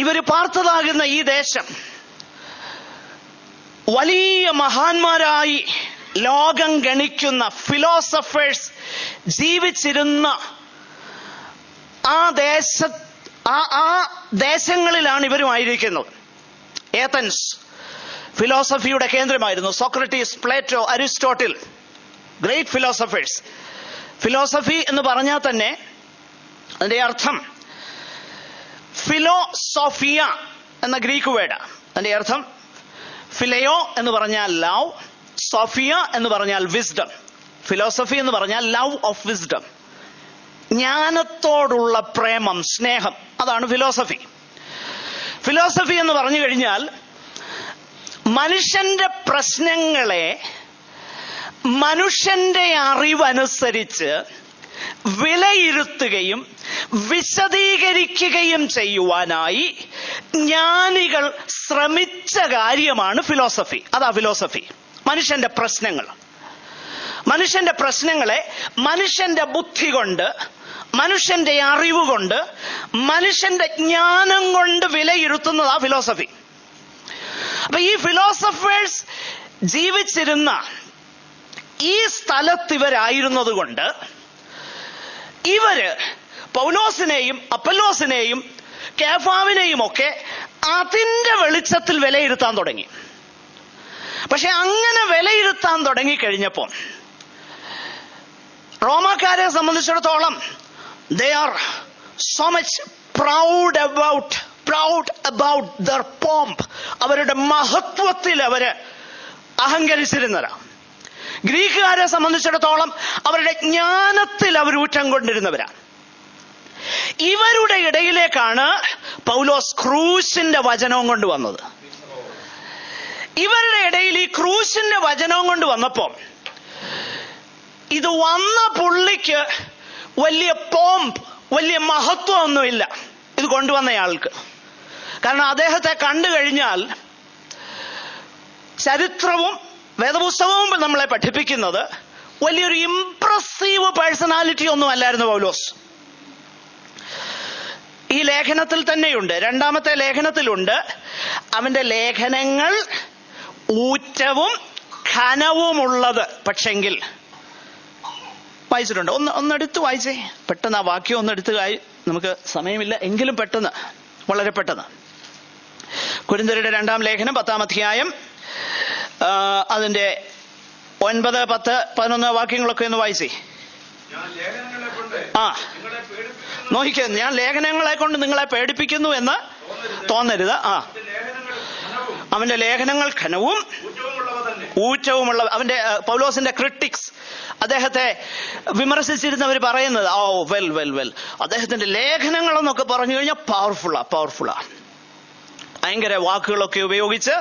[SPEAKER 1] ഇവര് പാർത്തതാകുന്ന ഈ ദേശം വലിയ മഹാന്മാരായി ലോകം ഗണിക്കുന്ന ഫിലോസഫേഴ്സ് ജീവിച്ചിരുന്ന ആ ദേശങ്ങളിലാണ് ഇവരുമായിരിക്കുന്നത്. ഏതൻസ് ഫിലോസഫിയുടെ കേന്ദ്രമായിരുന്നു. Socrates, Plato, Aristotle, great philosophers. Philosophy എന്ന് പറഞ്ഞാൽ തന്നെ അതിന്റെ അർത്ഥം ഫിലോസോഫിയ എന്ന ഗ്രീക്ക് വേർഡ്. അതിന്റെ അർത്ഥം ഫിലയോ എന്ന് പറഞ്ഞാൽ ലവ്, സോഫിയ എന്ന് പറഞ്ഞാൽ വിസ്ഡം. ഫിലോസഫി എന്ന് പറഞ്ഞാൽ ലവ് ഓഫ് വിസ്ഡം, ജ്ഞാനത്തോടുള്ള പ്രേമം, സ്നേഹം. അതാണ് ഫിലോസഫി. ഫിലോസഫി എന്ന് പറഞ്ഞു കഴിഞ്ഞാൽ മനുഷ്യന്റെ പ്രശ്നങ്ങളെ മനുഷ്യന്റെ അറിവനുസരിച്ച് വിലയിരുത്തുകയും വിശദീകരിക്കുകയും ചെയ്യുവാനായി ജ്ഞാനികൾ ശ്രമിച്ച കാര്യമാണ് ഫിലോസഫി. അതാ ഫിലോസഫി. മനുഷ്യന്റെ പ്രശ്നങ്ങളെ മനുഷ്യന്റെ ബുദ്ധി കൊണ്ട്, മനുഷ്യന്റെ അറിവ് കൊണ്ട്, മനുഷ്യന്റെ ജ്ഞാനം കൊണ്ട് വിലയിരുത്തുന്നതാ ഫിലോസഫി. അപ്പൊ ഈ ഫിലോസഫേഴ്സ് ജീവിച്ചിരുന്ന ഈ സ്ഥലത്ത് ഇവരായിരുന്നത് കൊണ്ട് ഇവര് പൗലോസിനെയും അപ്പല്ലോസിനെയും കേഫാവിനെയും ഒക്കെ അതിന്റെ വെളിച്ചത്തിൽ വിലയിരുത്താൻ തുടങ്ങി. പക്ഷെ അങ്ങനെ വിലയിരുത്താൻ തുടങ്ങിക്കഴിഞ്ഞപ്പോൾ റോമാക്കാരെ സംബന്ധിച്ചിടത്തോളം they are so much proud about their pomp. അവരുടെ മഹത്വത്തിൽ അവര് അഹങ്കരിച്ചിരുന്നവരാ. ഗ്രീക്കുകാരെ സംബന്ധിച്ചിടത്തോളം അവരുടെ ജ്ഞാനത്തിൽ അവർ ഊറ്റം കൊണ്ടിരുന്നവരാ. ഇവരുടെ ഇടയിലേക്കാണ് പൗലോസ് ക്രൂശിന്റെ വചനവും കൊണ്ടുവന്നത്. ഇവരുടെ ഇടയിൽ ഈ ക്രൂശിന്റെ വചനവും കൊണ്ട് വന്നപ്പോൾ ഇത് വന്ന പുള്ളിക്ക് വലിയ പോംപ്, വലിയ മഹത്വം ഒന്നുമില്ല ഇത് കൊണ്ടുവന്നയാൾക്ക്. കാരണം അദ്ദേഹത്തെ കണ്ടു കഴിഞ്ഞാൽ ചരിത്രവും വേദപുസ്തകവും നമ്മളെ പഠിപ്പിക്കുന്നത് വലിയൊരു ഇംപ്രസീവ് പേഴ്സണാലിറ്റി ഒന്നും അല്ലായിരുന്നു പൗലോസ്. ഈ ലേഖനത്തിൽ തന്നെയുണ്ട്, 2-ാമത്തെ ലേഖനത്തിലുണ്ട്, അവന്റെ ലേഖനങ്ങൾ ഊറ്റവും ഘനവുമുള്ളത്. പക്ഷെങ്കിൽ വായിച്ചിട്ടുണ്ട്. ഒന്നെടുത്ത് വായിച്ചേ, പെട്ടെന്ന് ആ വാക്യം ഒന്നെടുത്ത് നമുക്ക് സമയമില്ല എങ്കിലും പെട്ടെന്ന്, വളരെ പെട്ടെന്ന്. കൊരിന്ത്യരുടെ 2-ാം ലേഖനം 10-ാം അധ്യായം അതിന്റെ 9, 10, 11 വാക്യങ്ങളൊക്കെ ഒന്ന് വായിച്ചേ. നോക്കിക്കേ, ഞാൻ ലേഖനങ്ങളെ കൊണ്ട് നിങ്ങളെ പേടിപ്പിക്കുന്നു എന്ന് തോന്നരുത്. അവന്റെ ലേഖനങ്ങൾ ഘനവും ഊറ്റവുമുള്ള. അവന്റെ പൗലോസിന്റെ ക്രിട്ടിക്സ്, അദ്ദേഹത്തെ വിമർശിച്ചിരുന്നവർ പറയുന്നത് വെൽ അദ്ദേഹത്തിന്റെ ലേഖനങ്ങൾ എന്നൊക്കെ പറഞ്ഞു കഴിഞ്ഞാൽ പവർഫുള്ളാ. ഭയങ്കര വാക്കുകളൊക്കെ ഉപയോഗിച്ച്,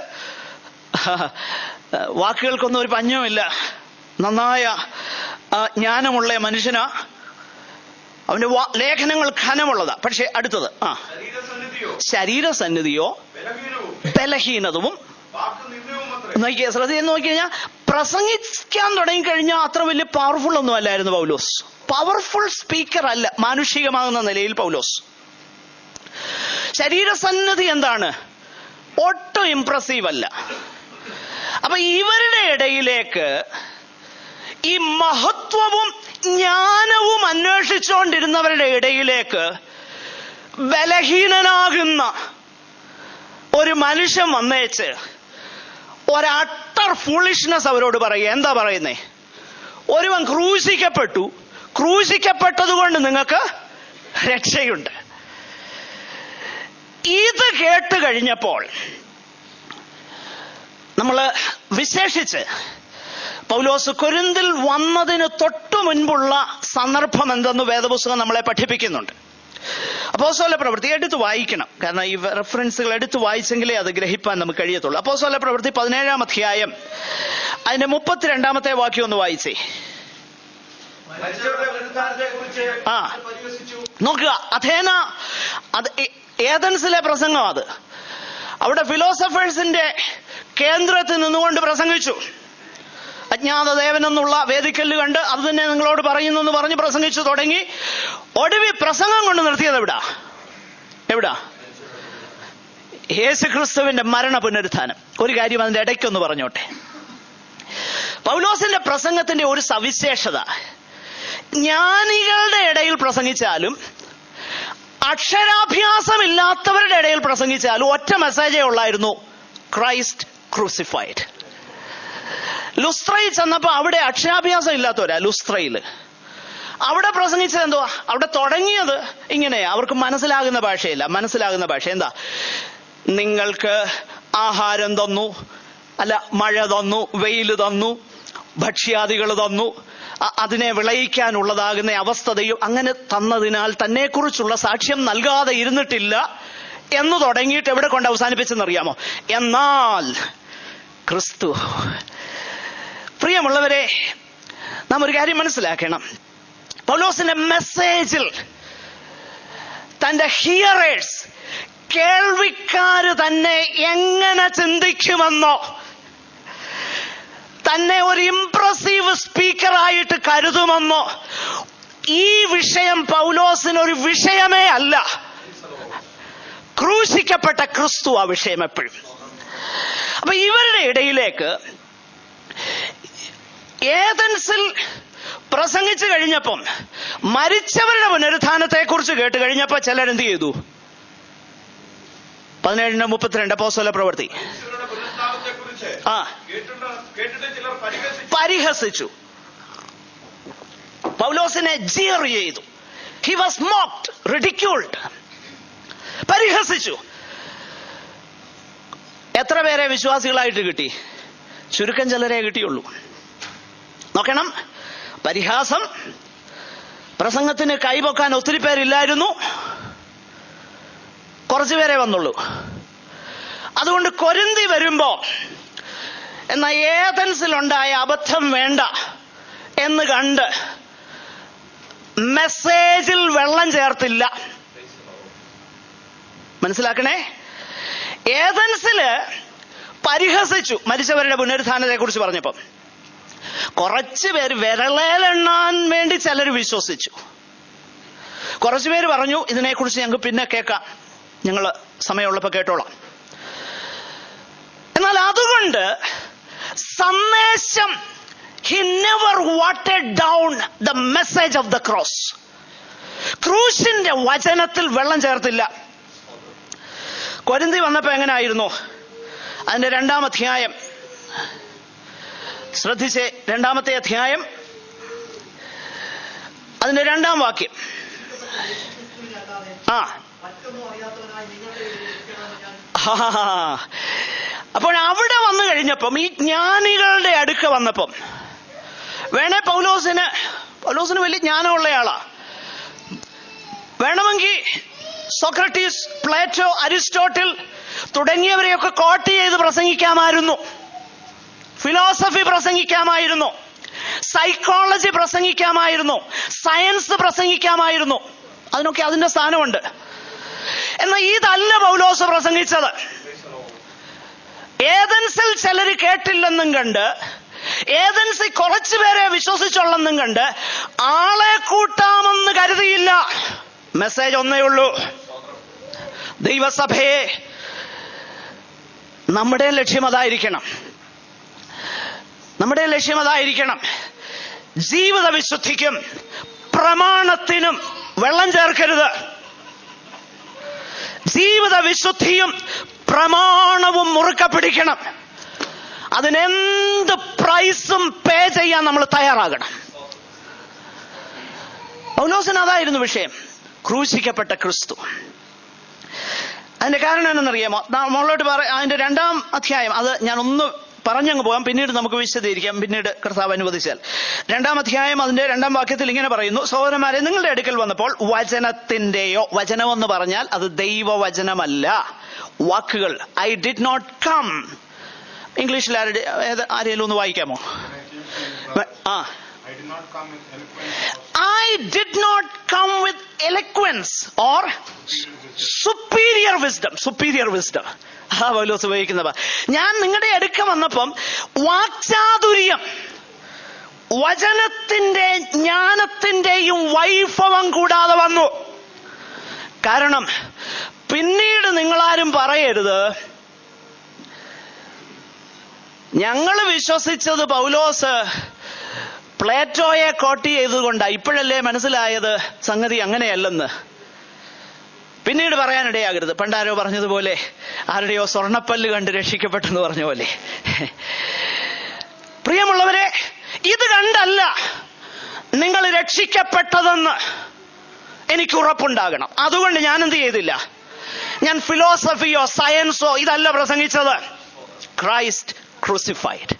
[SPEAKER 1] വാക്കുകൾക്കൊന്നും ഒരു പഞ്ഞവുമില്ല, നന്നായ ജ്ഞാനമുള്ള മനുഷ്യനാ, അവന്റെ ലേഖനങ്ങൾ ഘനമുള്ളതാ. പക്ഷെ അടുത്തത് ശരീരസന്നിധിയോ ബലഹീനതവും. ശ്രദ്ധ നോക്കി കഴിഞ്ഞാൽ പ്രസംഗിക്കാൻ തുടങ്ങിക്കഴിഞ്ഞാൽ അത്ര വലിയ പവർഫുൾ ഒന്നും അല്ലായിരുന്നു പൗലോസ്. പവർഫുൾ സ്പീക്കർ അല്ല മാനുഷികമാകുന്ന നിലയിൽ പൗലോസ്. ശരീരസന്നിധി എന്താണ്? ഒട്ടും ഇംപ്രസീവ് അല്ല. അപ്പൊ ഇവരുടെ ഇടയിലേക്ക് ഈ മഹത്വവും ജ്ഞാനവും അന്വേഷിച്ചുകൊണ്ടിരുന്നവരുടെ ഇടയിലേക്ക് ബലഹീനനാകുന്ന ഒരു മനുഷ്യൻ വന്നേച്ച് ഒരട്ടർ ഫൂളിഷ്നെസ് അവരോട് പറയുക. എന്താ പറയുന്നേ? ഒരുവൻ ക്രൂശിക്കപ്പെട്ടത് കൊണ്ട് നിങ്ങൾക്ക് രക്ഷയുണ്ട്. ഇത് കേട്ട് കഴിഞ്ഞപ്പോൾ നമ്മൾ വിശേഷിച്ച് പൗലോസ് കൊരിന്തിൽ വന്നതിന് തൊട്ടു മുൻപുള്ള സന്ദർഭം എന്തെന്ന് വേദപുസ്തകം നമ്മളെ പഠിപ്പിക്കുന്നുണ്ട്. അപ്പോസ്തല പ്രവൃത്തി എടുത്ത് വായിക്കണം, കാരണം ഈ റെഫറൻസുകൾ എടുത്ത് വായിച്ചെങ്കിലേ അത് ഗ്രഹിപ്പാൻ നമുക്ക് കഴിയത്തുള്ളൂ. അപ്പോസ്തല പ്രവൃത്തി 17-ാം അധ്യായം അതിന്റെ 32-ാമത്തെ വാക്യം ഒന്ന് വായിച്ചേ. നോക്കുക, അഥേന, അത് ഏതൻസിലെ പ്രസംഗം. അത് അവിടെ ഫിലോസഫേഴ്സിന്റെ കേന്ദ്രത്തിൽ നിന്നുകൊണ്ട് പ്രസംഗിച്ചു. അജ്ഞാത ദേവനെന്നുള്ള വേദിക്കല്ല് കണ്ട് അത് തന്നെ നിങ്ങളോട് പറയുന്നു എന്ന് പറഞ്ഞ് പ്രസംഗിച്ചു തുടങ്ങി. ഒടുവിൽ പ്രസംഗം കൊണ്ട് നിർത്തിയത് എവിടാ? യേശുക്രിസ്തുവിന്റെ മരണ പുനരുത്ഥാനം. ഒരു കാര്യം അതിന്റെ ഇടയ്ക്കൊന്ന് പറഞ്ഞോട്ടെ. പൗലോസിന്റെ പ്രസംഗത്തിന്റെ ഒരു സവിശേഷത, ജ്ഞാനികളുടെ ഇടയിൽ പ്രസംഗിച്ചാലും അക്ഷരാഭ്യാസമില്ലാത്തവരുടെ ഇടയിൽ പ്രസംഗിച്ചാലും ഒറ്റ മെസ്സേജേ ഉള്ളായിരുന്നു: ക്രൈസ്റ്റ് ക്രൂസിഫൈഡ്. ലുസ്ത്രയിൽ ചെന്നപ്പോ അവിടെ അക്ഷരാഭ്യാസം ഇല്ലാത്തവരാ. ലുസ്ത്രയില് അവിടെ പ്രസംഗിച്ചത് എന്തുവാ? അവിടെ തുടങ്ങിയത് ഇങ്ങനെയാ, അവർക്ക് മനസ്സിലാകുന്ന ഭാഷ എന്താ? നിങ്ങൾക്ക് ആഹാരം തന്നു, അല്ല മഴ തന്നു, വെയിൽ തന്നു, ഭക്ഷ്യാദികൾ തന്നു, അതിനെ വിളയിക്കാനുള്ളതാകുന്ന അവസ്ഥയും അങ്ങനെ തന്നതിനാൽ തന്നെക്കുറിച്ചുള്ള സാക്ഷ്യം നൽകാതെ ഇരുന്നിട്ടില്ല എന്ന് തുടങ്ങിയിട്ട് എവിടെ കൊണ്ട് അവസാനിപ്പിച്ചെന്നറിയാമോ? എന്നാൽ ക്രിസ്തു. പ്രിയമുള്ളവരെ, നാം ഒരു കാര്യം മനസ്സിലാക്കണം. പൗലോസിന്റെ മെസ്സേജിൽ തന്റെ ഹിയറേഴ്സ്, കേൾവിക്കാര് തന്നെ എങ്ങനെ ചിന്തിക്കുമെന്നോ, തന്നെ ഒരു ഇംപ്രസീവ് സ്പീക്കറായിട്ട് കരുതുമെന്നോ, ഈ വിഷയം പൗലോസിനൊരു വിഷയമേ അല്ല. ക്രൂശിക്കപ്പെട്ട ക്രിസ്തു ആ വിഷയം എപ്പോഴും. അപ്പൊ ഇവരുടെ ഇടയിലേക്ക് ഏതൻസിൽ പ്രസംഗിച്ചു കഴിഞ്ഞപ്പം, മരിച്ചവരുടെ പുനരുത്ഥാനത്തെ കുറിച്ച് കേട്ട് കഴിഞ്ഞപ്പോ ചിലരെന്ത് ചെയ്തു? 17:32 അപ്പോസ്തല പ്രവൃത്തി. പരിഹസിച്ചു, പൗലോസിനെ ജീർ ചെയ്തു. He was mocked, ridiculed. പരിഹസിച്ചു. എത്ര പേരെ വിശ്വാസികളായിട്ട് കിട്ടി? ചുരുക്കം ചിലരെ കിട്ടിയുള്ളൂ. നോക്കണം, പരിഹാസം. പ്രസംഗത്തിന് കൈപൊക്കാൻ ഒത്തിരി പേരില്ലായിരുന്നു, കുറച്ചു പേരെ വന്നുള്ളൂ. അതുകൊണ്ട് കൊരിന്തി വരുമ്പോ എന്നാൽ ഏതൻസിലുണ്ടായ അബദ്ധം വേണ്ട എന്ന് കണ്ട് മെസ്സേജിൽ വെള്ളം ചേർത്തില്ല. മനസ്സിലാക്കണേ, ഏതൻസില് പരിഹസിച്ചു മരിച്ചവരുടെ പുനരുത്ഥാനത്തെ കുറിച്ച് പറഞ്ഞപ്പം. കുറച്ചു പേര്, വിരളേലെണ്ണാൻ വേണ്ടി ചിലർ വിശ്വസിച്ചു. കുറച്ചു പേര് പറഞ്ഞു, ഇതിനെക്കുറിച്ച് ഞങ്ങൾക്ക് പിന്നെ കേൾക്കാം, ഞങ്ങൾ സമയമുള്ളപ്പോൾ കേട്ടോളാം. എന്നാൽ അതുകൊണ്ട് സന്ദേശം, he never watered down the message of the cross. ക്രൂശിന്റെ വചനത്തിൽ വെള്ളം ചേർത്തില്ല. കൊരിന്തി വന്നപ്പോ എങ്ങനെയായിരുന്നു? അതിന്റെ 2-ാം അധ്യായം ശ്രദ്ധിച്ചേ. 2-ാമത്തെ അധ്യായം അതിന്റെ 2-ാം വാക്യം. അപ്പോൾ അവിടെ വന്നു കഴിഞ്ഞപ്പം, ഈ ജ്ഞാനികളുടെ അടുക്ക വന്നപ്പം, വേണേ പൗലോസിന് വലിയ ജ്ഞാനമുള്ളയാളാ. വേണമെങ്കിൽ സോക്രട്ടീസ്, പ്ലേറ്റോ, അരിസ്റ്റോട്ടിൽ തുടങ്ങിയവരെയൊക്കെ കോട്ട് ചെയ്ത് പ്രസംഗിക്കാമായിരുന്നു. ഫിലോസഫി പ്രസംഗിക്കാമായിരുന്നു, സൈക്കോളജി പ്രസംഗിക്കാമായിരുന്നു, സയൻസ് പ്രസംഗിക്കാമായിരുന്നു. അതിനൊക്കെ അതിന്റെ സ്ഥാനമുണ്ട്. എന്നാൽ ഇതല്ല പൗലോസ് പ്രസംഗിച്ചത്. ഏതൻസിൽ ചിലർ കേട്ടില്ലെന്നും കണ്ട്, ഏതൻസിൽ കുറച്ചുപേരെ വിശ്വസിച്ചുള്ളെന്നും കണ്ട് ആളെ കൂട്ടാമെന്ന് കരുതിയില്ല. മെസ്സേജ് ഒന്നേ ഉള്ളൂ: ദൈവസഭയെ നമ്മുടെ ലക്ഷ്യം അതായിരിക്കണം. ജീവിത വിശുദ്ധിക്കും പ്രമാണത്തിനും വെള്ളം ചേർക്കരുത്. ജീവിത വിശുദ്ധിയും പ്രമാണവും മുറുക്ക പിടിക്കണം. അതിനെന്ത് പ്രൈസും പേ ചെയ്യാൻ നമ്മൾ തയ്യാറാകണം. പൗലോസിന് അതായിരുന്നു വിഷയം: ക്രൂശിക്കപ്പെട്ട ക്രിസ്തു. അതിന്റെ കാരണം എന്തെന്നറിയാമോ? നമ്മളോട് അതിന്റെ 2-ാം അധ്യായം, അത് ഞാൻ ഒന്ന് പറഞ്ഞങ്ങ് പോകാം, പിന്നീട് നമുക്ക് വിശദീകരിക്കാം, പിന്നീട് കർത്താവ് അനുവദിച്ചാൽ. 2-ാം അധ്യായം അതിന്റെ 2-ാം വാക്യത്തിൽ ഇങ്ങനെ പറയുന്നു: സഹോദരന്മാരെ, നിങ്ങളുടെ അടുക്കൽ വന്നപ്പോൾ വചനത്തിന്റെയോ, വചനമെന്ന് പറഞ്ഞാൽ അത് ദൈവവചനമല്ല, വാക്കുകൾ. I did not come. ഇംഗ്ലീഷിൽ ആരെങ്കിലും ഒന്ന് വായിക്കാമോ? I did not come with eloquence or superior wisdom. പൗലോസ് ഉപയോഗിക്കുന്നവ. ഞാൻ നിങ്ങളുടെ അടുക്ക വന്നപ്പം വാക്ചാതുര്യം, വചനത്തിന്റെ ജ്ഞാനത്തിന്റെയും വൈഭവം കൂടാതെ വന്നു. കാരണം പിന്നീട് നിങ്ങളാരും പറയരുത് ഞങ്ങൾ വിശ്വസിച്ചത് പൗലോസ് പ്ലേറ്റോയെ കോട്ട് ചെയ്തുകൊണ്ടാണ്, ഇപ്പോഴല്ലേ മനസ്സിലായത് സംഗതി അങ്ങനെയല്ലെന്ന്. പിന്നീട് പറയാനിടയാകരുത്. പണ്ടാരോ പറഞ്ഞതുപോലെ, ആരുടെയോ സ്വർണ്ണപ്പല്ല് കണ്ട് രക്ഷിക്കപ്പെട്ടെന്ന് പറഞ്ഞ പോലെ. പ്രിയമുള്ളവരെ, ഇത് കണ്ടല്ല നിങ്ങൾ രക്ഷിക്കപ്പെട്ടതെന്ന് എനിക്ക് ഉറപ്പുണ്ടാകണം. അതുകൊണ്ട് ഞാൻ എന്ത് ചെയ്തില്ല, ഞാൻ ഫിലോസഫിയോ സയൻസോ ഇതല്ല പ്രസംഗിച്ചത്. Christ crucified.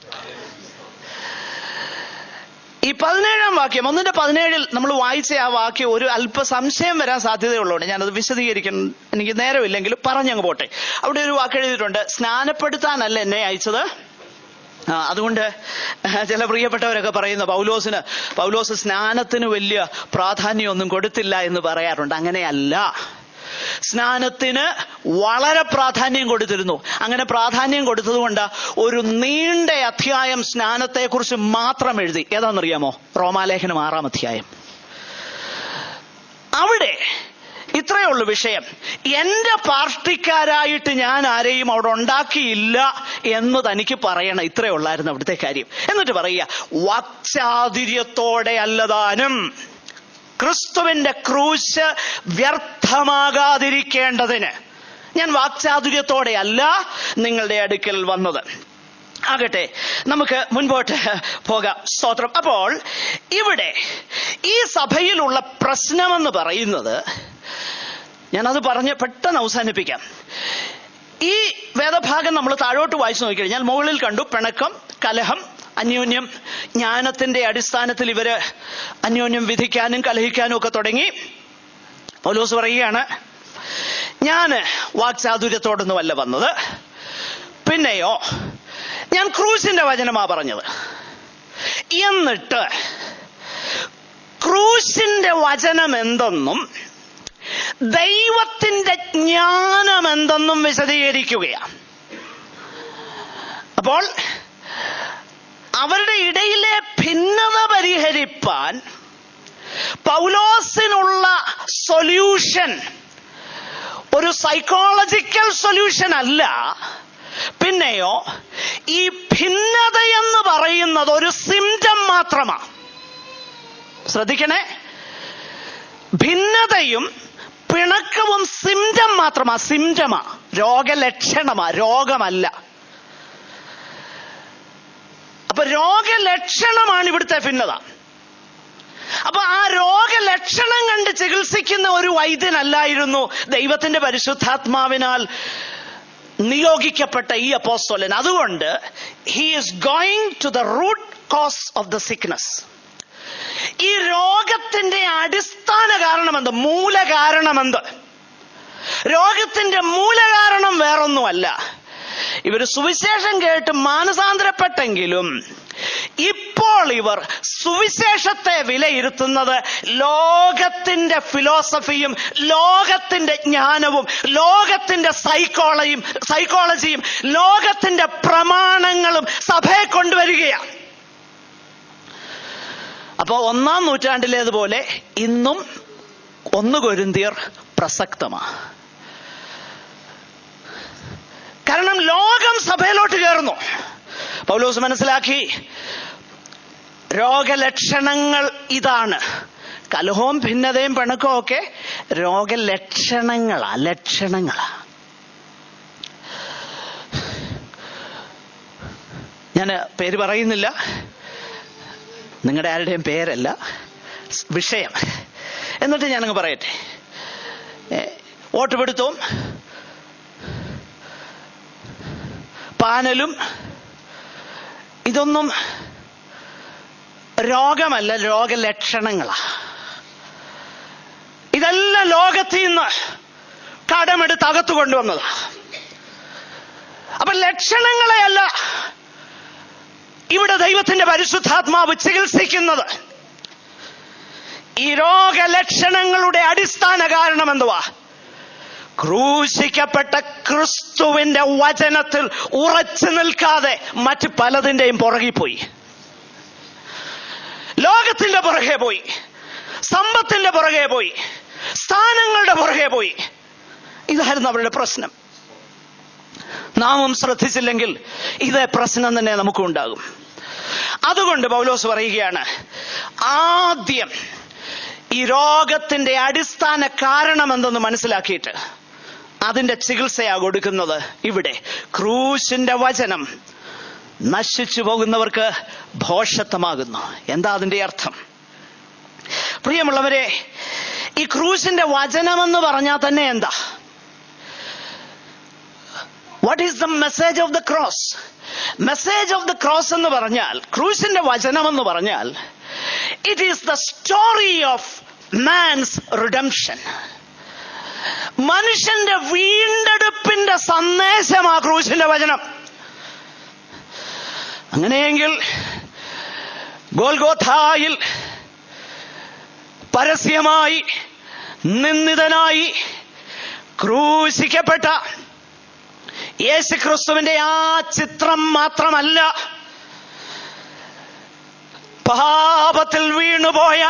[SPEAKER 1] ഈ 17-ാം വാക്യം, 1:17 നമ്മൾ വായിച്ച ആ വാക്യം ഒരു അല്പ സംശയം വരാൻ സാധ്യതയുള്ളതുകൊണ്ട് ഞാനത് വിശദീകരിക്കണം, എനിക്ക് നേരമില്ലെങ്കിലും പറഞ്ഞങ്ങ് പോട്ടെ. അവിടെ ഒരു വാക്ക് എഴുതിയിട്ടുണ്ട്: സ്നാനപ്പെടുത്താനല്ല എന്നെ അയച്ചത്. അതുകൊണ്ട് ചില പ്രിയപ്പെട്ടവരൊക്കെ പറയുന്ന പൗലോസ് സ്നാനത്തിന് വലിയ പ്രാധാന്യമൊന്നും കൊടുത്തില്ല എന്ന് പറയാറുണ്ട്. അങ്ങനെയല്ല. സ്നാനത്തിന് വളരെ പ്രാധാന്യം കൊടുത്തിരുന്നു. അങ്ങനെ പ്രാധാന്യം കൊടുത്തതുകൊണ്ട് ഒരു നീണ്ട അധ്യായം സ്നാനത്തെക്കുറിച്ച് മാത്രം എഴുതി. ഏതാണെന്നറിയാമോ? റോമാലേഖനം 6-ാം അധ്യായം. അവിടെ ഇത്രയേ ഉള്ളൂ വിഷയം. എന്റെ പാർട്ടിക്കാരായിട്ട് ഞാൻ ആരെയും അവിടെ ഉണ്ടാക്കിയില്ല എന്ന് തനിക്ക് പറയണം. ഇത്രയേ ഉള്ളായിരുന്നു അവിടുത്തെ കാര്യം. എന്നിട്ട് പറയുക, വാക്ചാതുര്യത്തോടെ അല്ലതാനും ക്രിസ്തുവിന്റെ ക്രൂശ് വ്യർത്ഥമാകാതിരിക്കേണ്ടതിന് ഞാൻ വാക്ചാതുര്യത്തോടെ അല്ല നിങ്ങളുടെ അടുക്കൽ വന്നത്. ആകട്ടെ, നമുക്ക് മുൻപോട്ട് പോകാം. സ്തോത്രം. അപ്പോൾ ഇവിടെ ഈ സഭയിലുള്ള പ്രശ്നമെന്ന് പറയുന്നത്, ഞാനത് പറഞ്ഞ് പെട്ടെന്ന് അവസാനിപ്പിക്കാം. ഈ വേദഭാഗം നമ്മൾ താഴോട്ട് വായിച്ചു നോക്കിക്കഴിഞ്ഞാൽ മുകളിൽ കണ്ടു പിണക്കം, കലഹം, അന്യോന്യം ജ്ഞാനത്തിന്റെ അടിസ്ഥാനത്തിൽ ഇവര് അന്യോന്യം വിധിക്കാനും കലഹിക്കാനും ഒക്കെ തുടങ്ങി. പൗലോസ് പറയുകയാണ്, ഞാൻ വാക്ചാതുര്യത്തോടൊന്നുമല്ല വന്നത്, പിന്നെയോ ഞാൻ ക്രൂശിന്റെ വചനമാ പറഞ്ഞത്. എന്നിട്ട് ക്രൂശിന്റെ വചനം എന്തെന്നും ദൈവത്തിന്റെ ജ്ഞാനം എന്തെന്നും വിശദീകരിക്കുകയാണ്. അപ്പോൾ അവരുടെ ഇടയിലെ ഭിന്നത പരിഹരിപ്പാൻ പൗലോസിനുള്ള സൊല്യൂഷൻ ഒരു സൈക്കോളജിക്കൽ സൊല്യൂഷൻ അല്ല, പിന്നെയോ ഈ ഭിന്നത എന്ന് പറയുന്നത് ഒരു സിംറ്റം മാത്രമാണ്. ശ്രദ്ധിക്കണേ, ഭിന്നതയും പിണക്കവും സിംറ്റം മാത്രമാണ്. സിംറ്റമാ, രോഗലക്ഷണമാ, രോഗമല്ല. അപ്പൊ രോഗലക്ഷണമാണ് ഇവിടുത്തെ ഭിന്നത. അപ്പൊ ആ രോഗലക്ഷണം കണ്ട് ചികിത്സിക്കുന്ന ഒരു വൈദ്യനല്ലായിരുന്നു ദൈവത്തിന്റെ പരിശുദ്ധാത്മാവിനാൽ നിയോഗിക്കപ്പെട്ട ഈ അപ്പോസ്തലൻ. അതുകൊണ്ട് he is going to the root cause of the sickness. ഈ രോഗത്തിന്റെ അടിസ്ഥാന കാരണമെന്ത്, മൂലകാരണമെന്ത്? രോഗത്തിന്റെ മൂലകാരണം വേറൊന്നുമല്ല. ഇവർ സുവിശേഷം കേട്ട് മാനസാന്തരപ്പെട്ടെങ്കിലും ഇപ്പോൾ ഇവർ സുവിശേഷത്തെ വിലയിരുത്തുന്നത് ലോകത്തിന്റെ ഫിലോസഫിയും ലോകത്തിന്റെ ജ്ഞാനവും ലോകത്തിന്റെ സൈക്കോളജിയും ലോകത്തിന്റെ പ്രമാണങ്ങളും സഭയെ കൊണ്ടുവരികയാണ്. അപ്പോ 1-ാം നൂറ്റാണ്ടിലേതുപോലെ ഇന്നും 1 കൊരിന്ത്യർ പ്രസക്തമാണ്. കാരണം ലോകം സഭയിലോട്ട് കയറുന്നു. പൗലോസ് മനസ്സിലാക്കി രോഗലക്ഷണങ്ങൾ ഇതാണ്. കലഹവും ഭിന്നതയും പിണക്കവും ഒക്കെ രോഗലക്ഷണങ്ങളാ. ഞാൻ പേര് പറയുന്നില്ല, നിങ്ങളുടെ ആരുടെയും പേരല്ല വിഷയം. എന്നിട്ട് ഞാനങ്ങ് പറയട്ടെ. വോട്ടുപിടുത്തവും പാനലും ഇതൊന്നും രോഗമല്ല, രോഗലക്ഷണങ്ങളാ. ഇതെല്ലാം ലോകത്തിൽ നിന്ന് കടമെടുത്ത് അകത്തു കൊണ്ടുവന്നതാ. അപ്പൊ ലക്ഷണങ്ങളെയല്ല ഇവിടെ ദൈവത്തിന്റെ പരിശുദ്ധാത്മാവ് ചികിത്സിക്കുന്നത്. ഈ രോഗലക്ഷണങ്ങളുടെ അടിസ്ഥാന കാരണം എന്തുവാ? ക്രൂശിക്കപ്പെട്ട ക്രിസ്തുവിന്റെ വചനത്തിൽ ഉറച്ചു നിൽക്കാതെ മറ്റ് പലതിന്റെയും പുറകെ പോയി. ലോകത്തിന്റെ പുറകെ പോയി, സമ്പത്തിന്റെ പുറകെ പോയി, സ്ഥാനങ്ങളുടെ പുറകെ പോയി. ഇതായിരുന്നു അവരുടെ പ്രശ്നം. നാമും ശ്രദ്ധിച്ചില്ലെങ്കിൽ ഇതേ പ്രശ്നം തന്നെ നമുക്കും ഉണ്ടാകും. അതുകൊണ്ട് പൗലോസ് പറയുകയാണ്, ആദ്യം ഈ രോഗത്തിന്റെ അടിസ്ഥാന കാരണം എന്തെന്ന് മനസ്സിലാക്കിയിട്ട് അതിന്റെ ചികിത്സയാ കൊടുക്കുന്നത്. ഇവിടെ ക്രൂശിന്റെ വചനം നശിച്ചു പോകുന്നവർക്ക് ഭോഷത്വമാകുന്നു. എന്താ അതിന്റെ അർത്ഥം? പ്രിയമുള്ളവരെ, ഈ ക്രൂശിന്റെ വചനമെന്ന് പറഞ്ഞാൽ തന്നെ എന്താ? What is the message of the cross? Message of the cross എന്ന് പറഞ്ഞാൽ, ക്രൂശിന്റെ വചനം എന്ന് പറഞ്ഞാൽ, it is the story of man's redemption. മനുഷ്യന്റെ വീണ്ടെടുപ്പിന്റെ സന്ദേശമാ ക്രൂശിന്റെ വചനം. അങ്ങനെയെങ്കിൽ ഗോൽഗോഥായിൽ പരസ്യമായി നിന്ദിതനായി ക്രൂശിക്കപ്പെട്ട യേശുക്രിസ്തുവിന്റെ ആ ചിത്രം മാത്രമല്ല, പാപത്തിൽ വീണുപോയ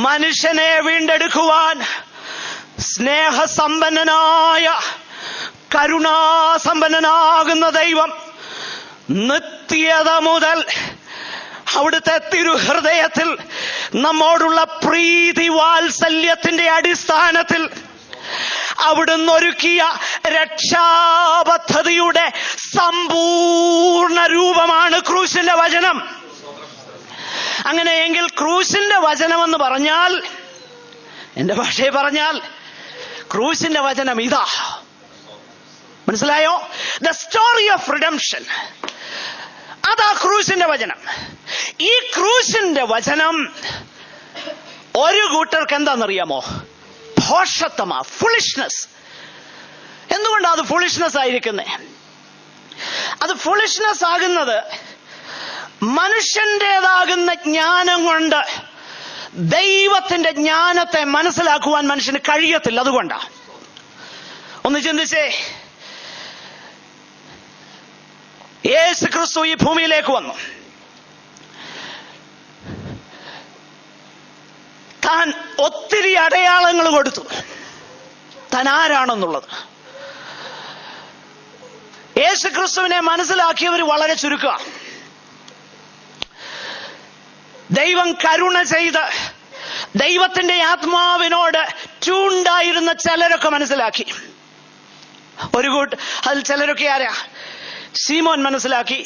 [SPEAKER 1] മനുഷ്യനെ വീണ്ടെടുക്കുവാൻ സ്നേഹസമ്പന്നനായ കരുണാസമ്പന്നനാകുന്ന ദൈവം നിത്യത മുതൽ അവിടുത്തെ തിരുഹൃദയത്തിൽ നമ്മോടുള്ള പ്രീതി വാത്സല്യത്തിന്റെ അടിസ്ഥാനത്തിൽ അവിടുന്ന് ഒരുക്കിയ രക്ഷാപദ്ധതിയുടെ സമ്പൂർണ്ണ രൂപമാണ് ക്രൂശിന്റെ വചനം. അങ്ങനെയെങ്കിൽ ക്രൂശിന്റെ വചനം എന്ന് പറഞ്ഞാൽ, എന്റെ ഭാഷയിൽ പറഞ്ഞാൽ, ക്രൂശിന്റെ വചനം ഇതാ. മനസ്സിലായോ? ദ സ്റ്റോറി ഓഫ് റിഡംഷൻ, അതാ ക്രൂശിന്റെ വചനം. ഈ ക്രൂശിന്റെ വചനം ഒരു കൂട്ടർക്ക് എന്താണെന്നറിയാമോ? ഭോഷത്വമാ, ഫുളിഷ്നെസ്. എന്തുകൊണ്ടാണ് അത് ഫുളിഷ്നെസ് ആയിരിക്കുന്നത്? അത് ഫുളിഷ്നെസ് ആകുന്നത് മനുഷ്യന്റേതാകുന്ന ജ്ഞാനം കൊണ്ട് ദൈവത്തിന്റെ ജ്ഞാനത്തെ മനസ്സിലാക്കുവാൻ മനുഷ്യന് കഴിയത്തില്ല. അതുകൊണ്ടാ. ഒന്ന് ചിന്തിച്ചേ, യേശു ക്രിസ്തു ഈ ഭൂമിയിലേക്ക് വന്നു. താൻ ഒത്തിരി അടയാളങ്ങൾ കൊടുത്തു, താൻ ആരാണെന്നുള്ളത്. യേശു ക്രിസ്തുവിനെ മനസ്സിലാക്കിയവർ വളരെ ചുരുക്കുക. ദൈവം കരുണ ചെയ്ത് ദൈവത്തിന്റെ ആത്മാവിനോട് ചൂണ്ടായിരുന്ന ചിലരൊക്കെ മനസ്സിലാക്കി. ഒരു അതിൽ ചിലരൊക്കെ ആരാ? ശീമോൻ മനസ്സിലാക്കി,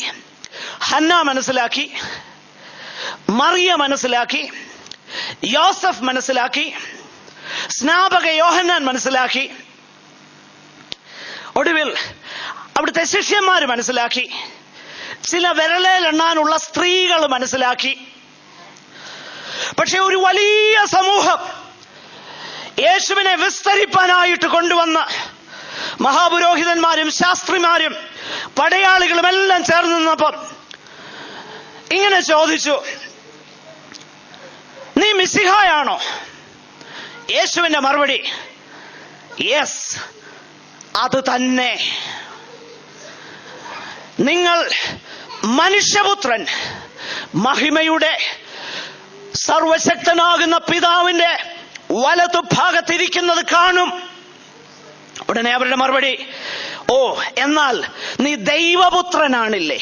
[SPEAKER 1] ഹന്ന മനസ്സിലാക്കി, മറിയ മനസ്സിലാക്കി, യോസഫ് മനസ്സിലാക്കി, സ്നാപക യോഹന്നാൻ മനസ്സിലാക്കി, ഒടുവിൽ അവിടുത്തെ ശിഷ്യന്മാർ മനസ്സിലാക്കി, ചില വിരലേലെണ്ണാനുള്ള സ്ത്രീകൾ മനസ്സിലാക്കി. പക്ഷെ ഒരു വലിയ സമൂഹം യേശുവിനെ വിസ്തരിപ്പാനായിട്ട് കൊണ്ടുവന്ന മഹാപുരോഹിതന്മാരും ശാസ്ത്രിമാരും പടയാളികളും എല്ലാം ചേർന്ന് നിന്നപ്പം ഇങ്ങനെ ചോദിച്ചു, നീ മിശിഹായാണോ? യേശുവിന്റെ മറുപടി, യെസ്, അത് തന്നെ. നിങ്ങൾ മനുഷ്യപുത്രൻ മഹിമയുടെ സർവശക്തനാകുന്ന പിതാവിന്റെ വലതുഭാഗത്തിരിക്കുന്നത് കാണും. ഉടനെ അവരുടെ മറുപടി, ഓ, എന്നാൽ നീ ദൈവപുത്രനാണില്ലേ?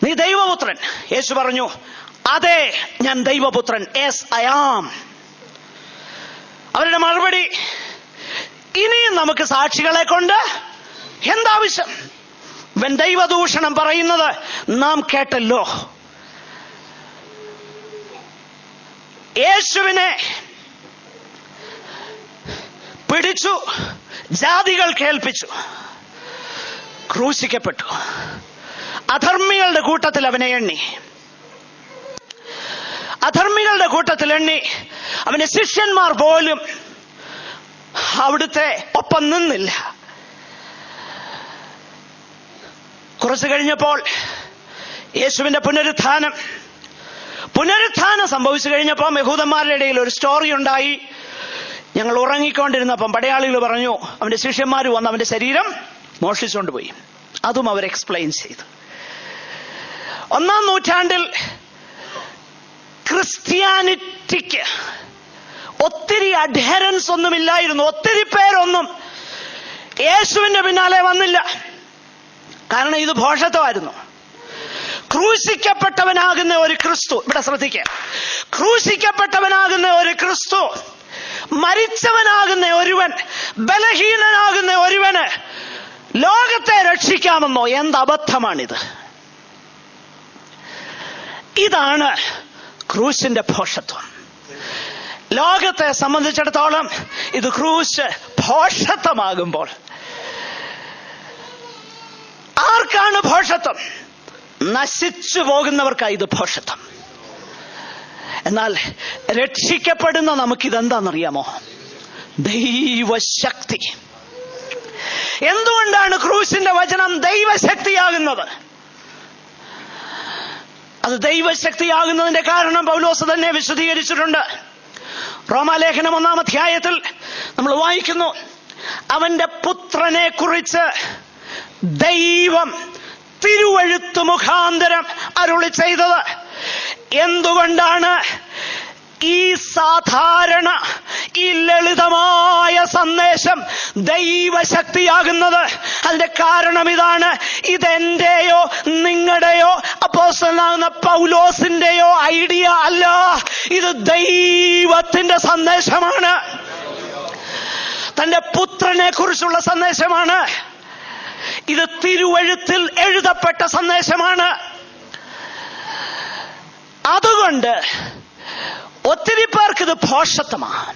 [SPEAKER 1] നീ ദൈവപുത്രൻ. യേശു പറഞ്ഞു, അതെ, ഞാൻ ദൈവപുത്രൻ. Yes, I am. അവരുടെ മറുപടി, ഇനിയും നമുക്ക് സാക്ഷികളെ കൊണ്ട് എന്താവശ്യം? ഇവൻ ദൈവദൂഷണം പറയുന്നത് നാം കേട്ടല്ലോ. യേശുവിനെ പിടിച്ചു ജാതികൾ കേൾപ്പിച്ചു. ക്രൂശിക്കപ്പെട്ടു. അധർമ്മികളുടെ കൂട്ടത്തിൽ അവനെ എണ്ണി. അധർമ്മികളുടെ കൂട്ടത്തിൽ എണ്ണി. അവന്റെ ശിഷ്യന്മാർ പോലും അവിടുത്തെ ഒപ്പം നിന്നില്ല. കുറച്ചു കഴിഞ്ഞപ്പോൾ യേശുവിന്റെ പുനരുത്ഥാനം സംഭവിച്ചു കഴിഞ്ഞപ്പോൾ യഹൂദന്മാരുടെ ഇടയിൽ ഒരു സ്റ്റോറി ഉണ്ടായി. ഞങ്ങൾ ഉറങ്ങിക്കൊണ്ടിരുന്നപ്പം പടയാളികൾ പറഞ്ഞു അവന്റെ ശിഷ്യന്മാർ വന്ന് അവന്റെ ശരീരം മോഷ്ടിച്ചുകൊണ്ട് പോയി. അതും അവർ എക്സ്പ്ലെയിൻ ചെയ്തു. 1-ാം നൂറ്റാണ്ടിൽ ക്രിസ്ത്യാനിറ്റിക്ക് ഒത്തിരി അഡ്ഹറൻസ് ഒന്നുമില്ലായിരുന്നു. ഒത്തിരി പേരൊന്നും യേശുവിന്റെ പിന്നാലെ വന്നില്ല. കാരണം ഇത് ഭോഷത്വമായിരുന്നു. ക്രൂശിക്കപ്പെട്ടവനാകുന്ന ഒരു ക്രിസ്തു, ഇവിടെ ശ്രദ്ധിക്കുക, ക്രൂശിക്കപ്പെട്ടവനാകുന്ന ഒരു ക്രിസ്തു, മരിച്ചവനാകുന്ന ഒരുവൻ, ബലഹീനനാകുന്ന ഒരുവന് ലോകത്തെ രക്ഷിക്കാമെന്നോ? എന്ത് അബദ്ധമാണിത്! ഇതാണ് ക്രൂശിന്റെ ഭോഷത്വം. ലോകത്തെ സംബന്ധിച്ചിടത്തോളം ഇത് ക്രൂശ് ഭോഷത്വമാകുമ്പോൾ ആർക്കാണ് ഭോഷത്വം? നശിച്ചു പോകുന്നവർക്കാണ് ഇത് ഭോഷത്വം. എന്നാൽ രക്ഷിക്കപ്പെടുന്ന നമുക്കിതെന്താണെന്നറിയാമോ? ദൈവശക്തി. എന്തുകൊണ്ടാണ് ക്രൂശിന്റെ വചനം ദൈവശക്തിയാകുന്നത്? അത് ദൈവശക്തിയാകുന്നതിന്റെ കാരണം പൗലോസ് തന്നെ വിശദീകരിച്ചിട്ടുണ്ട്. റോമാലേഖനം 1-ാം അധ്യായത്തിൽ നമ്മൾ വായിക്കുന്നു, അവന്റെ പുത്രനെ കുറിച്ച് ദൈവം തിരുവെഴുത്ത് മുഖാന്തരം അരുളി ചെയ്തത്. എന്തുകൊണ്ടാണ് ഈ സാധാരണ ഈ ലളിതമായ സന്ദേശം ദൈവശക്തിയാകുന്നത്? അതിന്റെ കാരണം ഇതാണ്. ഇതെന്റെയോ നിങ്ങളുടെയോ അപ്പോസ്തലനാകുന്ന പൗലോസിന്റെയോ ഐഡിയ അല്ല. ഇത് ദൈവത്തിന്റെ സന്ദേശമാണ്. തന്റെ പുത്രനെ കുറിച്ചുള്ള സന്ദേശമാണ്. ഇത് തിരുവെഴുത്തിൽ എഴുതപ്പെട്ട സന്ദേശമാണ്. അതുകൊണ്ട് ഒത്തിരി പേർക്ക് ഇത് ഭോഷത്വമാണ്.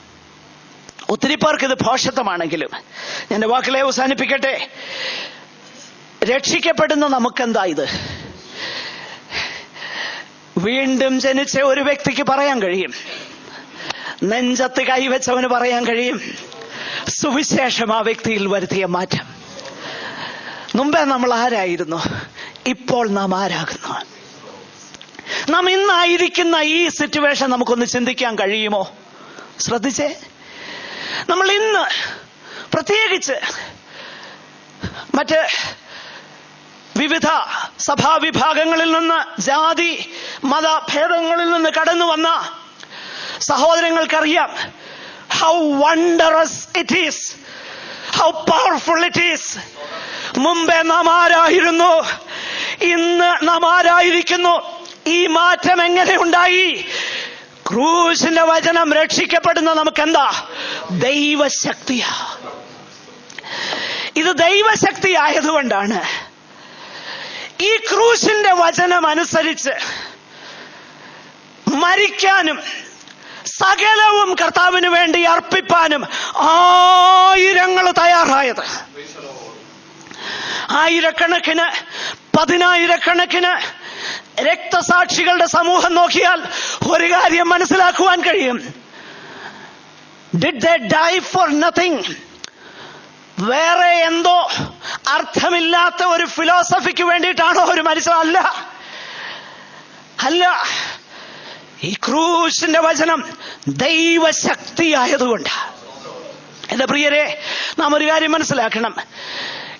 [SPEAKER 1] ഒത്തിരി പേർക്ക് ഇത് ഭോഷത്വമാണെങ്കിലും ഞാൻ വാക്കുകളെ അവസാനിപ്പിക്കട്ടെ. രക്ഷിക്കപ്പെടുന്ന നമുക്കെന്താ ഇത്? വീണ്ടും ജനിച്ച ഒരു വ്യക്തിക്ക് പറയാൻ കഴിയും, നെഞ്ചത്ത് കൈവച്ചവന് പറയാൻ കഴിയും, സുവിശേഷം ആ വ്യക്തിയിൽ വരുത്തിയ മാറ്റം. മുമ്പേ നമ്മൾ ആരായിരുന്നു, ഇപ്പോൾ നാം ആരാകുന്നു? നാം ഇന്നായിരിക്കുന്ന ഈ സിറ്റുവേഷൻ നമുക്കൊന്ന് ചിന്തിക്കാൻ കഴിയുമോ? ശ്രദ്ധിച്ചേ, നമ്മൾ ഇന്ന് പ്രത്യേകിച്ച് മറ്റ് വിവിധ സഭാവിഭാഗങ്ങളിൽ നിന്ന്, ജാതി മത ഭേദങ്ങളിൽ നിന്ന് കടന്നു വന്ന സഹോദരങ്ങൾക്കറിയാം how wondrous it is, how powerful it is. മുമ്പേ നാം ആരായിരുന്നു, ഇന്ന് നാം ആരായിരിക്കുന്നു. ഈ മാറ്റം എങ്ങനെ ഉണ്ടായി? ക്രൂശിന്റെ വചനം രക്ഷിക്കപ്പെടുന്ന നമുക്കെന്താ? ദൈവശക്തിയാ. ഇത് ദൈവശക്തി ആയതുകൊണ്ടാണ് ഈ ക്രൂശിന്റെ വചനം അനുസരിച്ച് മരിക്കാനും സകലവും കർത്താവിന് വേണ്ടി അർപ്പിപ്പാനും ആയിരങ്ങൾ തയ്യാറായത്. ആയിരക്കണക്കിന്, പതിനായിരക്കണക്കിന് രക്തസാക്ഷികളുടെ സമൂഹം നോക്കിയാൽ ഒരു കാര്യം മനസ്സിലാക്കുവാൻ കഴിയും. Did they die for nothing? വേറെ എന്തോ അർത്ഥമില്ലാത്ത ഒരു ഫിലോസഫിക്ക് വേണ്ടിയിട്ടാണോ അവർ മരിച്ചത്? അല്ല, അല്ല. ഈ ക്രൂശിന്റെ വചനം ദൈവശക്തിയായതുകൊണ്ട്. എന്റെ പ്രിയരെ, നാം ഒരു കാര്യം മനസ്സിലാക്കണം.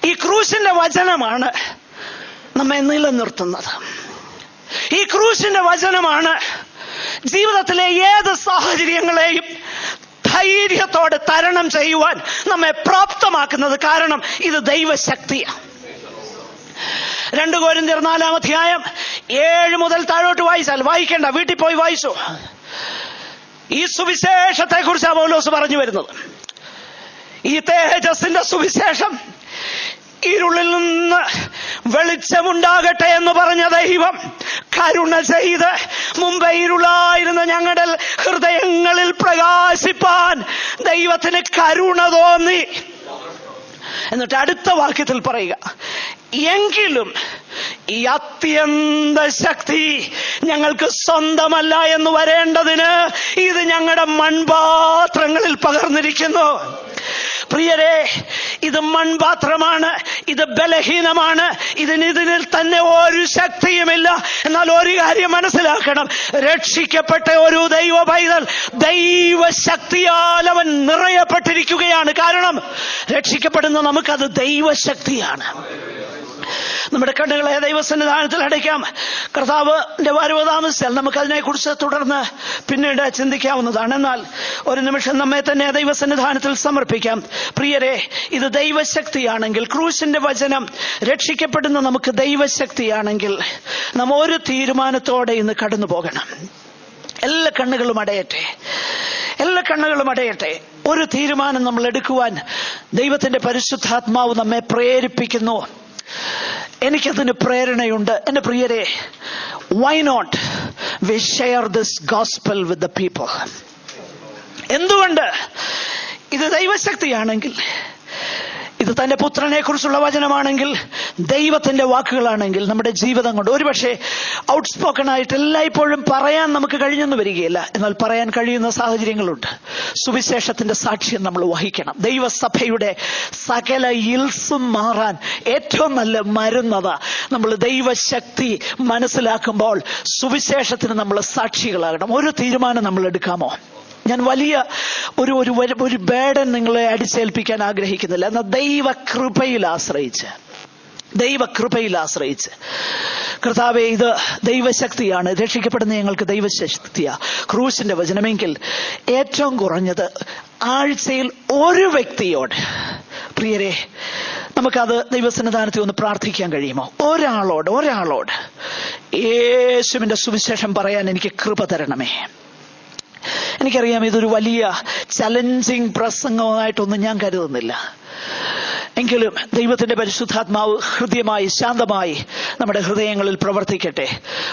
[SPEAKER 1] ഈ ക്രൂശിന്റെ വചനമാണ് നമ്മെ നിലനിർത്തുന്നത്. ഈ ക്രൂശിന്റെ വചനമാണ് ജീവിതത്തിലെ ഏത് സാഹചര്യങ്ങളെയും ധൈര്യത്തോടെ തരണം ചെയ്യുവാൻ നമ്മെ പ്രാപ്തമാക്കുന്നത്. കാരണം ഇത് ദൈവശക്തിയാണ്. 2 കൊരിന്ത്യർ 4-ാം അധ്യായം 7 മുതൽ താഴോട്ട് വായിച്ചാൽ, വായിക്കേണ്ട, വീട്ടിൽ പോയി വായിച്ചു. ഈ സുവിശേഷത്തെ കുറിച്ചാണ് പൗലോസ് പറഞ്ഞു വരുന്നത്. ഈ തേജസ്സിന്റെ സുവിശേഷം, ഇരുളിൽ നിന്ന് വെളിച്ചമുണ്ടാകട്ടെ എന്ന് പറഞ്ഞ ദൈവം കരുണ ചെയ്ത് മുമ്പേ ഇരുളായിരുന്ന ഞങ്ങളുടെ ഹൃദയങ്ങളിൽ പ്രകാശിപ്പാൻ ദൈവത്തിന് കരുണ തോന്നി. എന്നിട്ട് അടുത്ത വാക്യത്തിൽ പറയുക, എങ്കിലും ഈ അത്യന്ത ശക്തി ഞങ്ങൾക്ക് സ്വന്തമല്ല എന്ന് വരേണ്ടതിന് ഇത് ഞങ്ങളുടെ മൺപാത്രങ്ങളിൽ പകർന്നിരിക്കുന്നു. പ്രിയരെ, ഇത് മൺപാത്രമാണ്, ഇത് ബലഹീനമാണ്, ഇതിൽ തന്നെ ഒരു ശക്തിയുമില്ല. എന്നാൽ ഒരു കാര്യം മനസ്സിലാക്കണം, രക്ഷിക്കപ്പെട്ട ഒരു ദൈവ പൈതൽ ദൈവശക്തിയാൽ അവൻ നിറയപ്പെട്ടിരിക്കുകയാണ്. കാരണം രക്ഷിക്കപ്പെടുന്ന നമുക്കത് ദൈവശക്തിയാണ്. നമ്മുടെ കണ്ണുകളെ ദൈവസന്നിധാനത്തിൽ അടയ്ക്കാം. കർത്താവിന്റെ വരവ് താമസിച്ചാൽ നമുക്കതിനെക്കുറിച്ച് തുടർന്ന് പിന്നീട് ചിന്തിക്കാവുന്നതാണ്. എന്നാൽ ഒരു നിമിഷം നമ്മെ തന്നെ ദൈവസന്നിധാനത്തിൽ സമർപ്പിക്കാം. പ്രിയരെ, ഇത് ദൈവശക്തിയാണെങ്കിൽ, ക്രൂശിന്റെ വചനം രക്ഷിക്കപ്പെടുന്ന നമുക്ക് ദൈവശക്തിയാണെങ്കിൽ, നാം ഒരു തീരുമാനത്തോടെ ഇന്ന് കടന്നു പോകണം. എല്ലാ കണ്ണുകളും അടയട്ടെ, എല്ലാ കണ്ണുകളും അടയട്ടെ. ഒരു തീരുമാനം നമ്മൾ എടുക്കുവാൻ ദൈവത്തിന്റെ പരിശുദ്ധാത്മാവ് നമ്മെ പ്രേരിപ്പിക്കുന്നു. എനിക്കതിന് പ്രേരണയുണ്ട്. എന്റെ പ്രിയരെ, why not we share this gospel with the people? എന്തുകൊണ്ട്? ഇത് ദൈവശക്തിയാണെങ്കിൽ, ഇത് തന്റെ പുത്രനെ കുറിച്ചുള്ള വചനമാണെങ്കിൽ, ദൈവത്തിന്റെ വാക്കുകളാണെങ്കിൽ, നമ്മുടെ ജീവിതം കൊണ്ട് ഒരുപക്ഷെ ഔട്ട്സ്പോക്കൺ ആയിട്ട് എല്ലായ്പ്പോഴും പറയാൻ നമുക്ക് കഴിഞ്ഞെന്ന് വരികയില്ല. എന്നാൽ പറയാൻ കഴിയുന്ന സാഹചര്യങ്ങളുണ്ട്. സുവിശേഷത്തിന്റെ സാക്ഷ്യം നമ്മൾ വഹിക്കണം. ദൈവസഭയുടെ സകല ഇൽസും മാറാൻ ഏറ്റവും നല്ല മരുന്നതാ. നമ്മൾ ദൈവശക്തി മനസ്സിലാക്കുമ്പോൾ സുവിശേഷത്തിന് നമ്മൾ സാക്ഷികളാകണം. ഒരു തീരുമാനം നമ്മൾ എടുക്കാമോ? ഞാൻ വലിയ ഒരു ബേഡൻ നിങ്ങളെ അടിച്ചേൽപ്പിക്കാൻ ആഗ്രഹിക്കുന്നില്ല. എന്നാൽ ദൈവകൃപയിൽ ആശ്രയിച്ച് കർത്താവേ, ഇത് ദൈവശക്തിയാണ്, രക്ഷിക്കപ്പെടുന്ന ഞങ്ങൾക്ക് ദൈവശക്തിയാ ക്രൂശിന്റെ വചനമെങ്കിൽ ഏറ്റവും കുറഞ്ഞത് ആഴ്ചയിൽ ഒരു വ്യക്തിയോട്, പ്രിയരെ, നമുക്കത് ദൈവസന്നിധാനത്തിൽ ഒന്ന് പ്രാർത്ഥിക്കാൻ കഴിയുമോ? ഒരാളോട് യേശുവിന്റെ സുവിശേഷം പറയാൻ എനിക്ക് കൃപ തരണമേ. എനിക്കറിയാം ഇതൊരു വലിയ ചലഞ്ചിങ് പ്രസംഗമായിട്ടൊന്നും ഞാൻ കരുതുന്നില്ല. എങ്കിലും ദൈവത്തിന്റെ പരിശുദ്ധാത്മാവ് ഹൃദ്യമായി ശാന്തമായി നമ്മുടെ ഹൃദയങ്ങളിൽ പ്രവർത്തിക്കട്ടെ.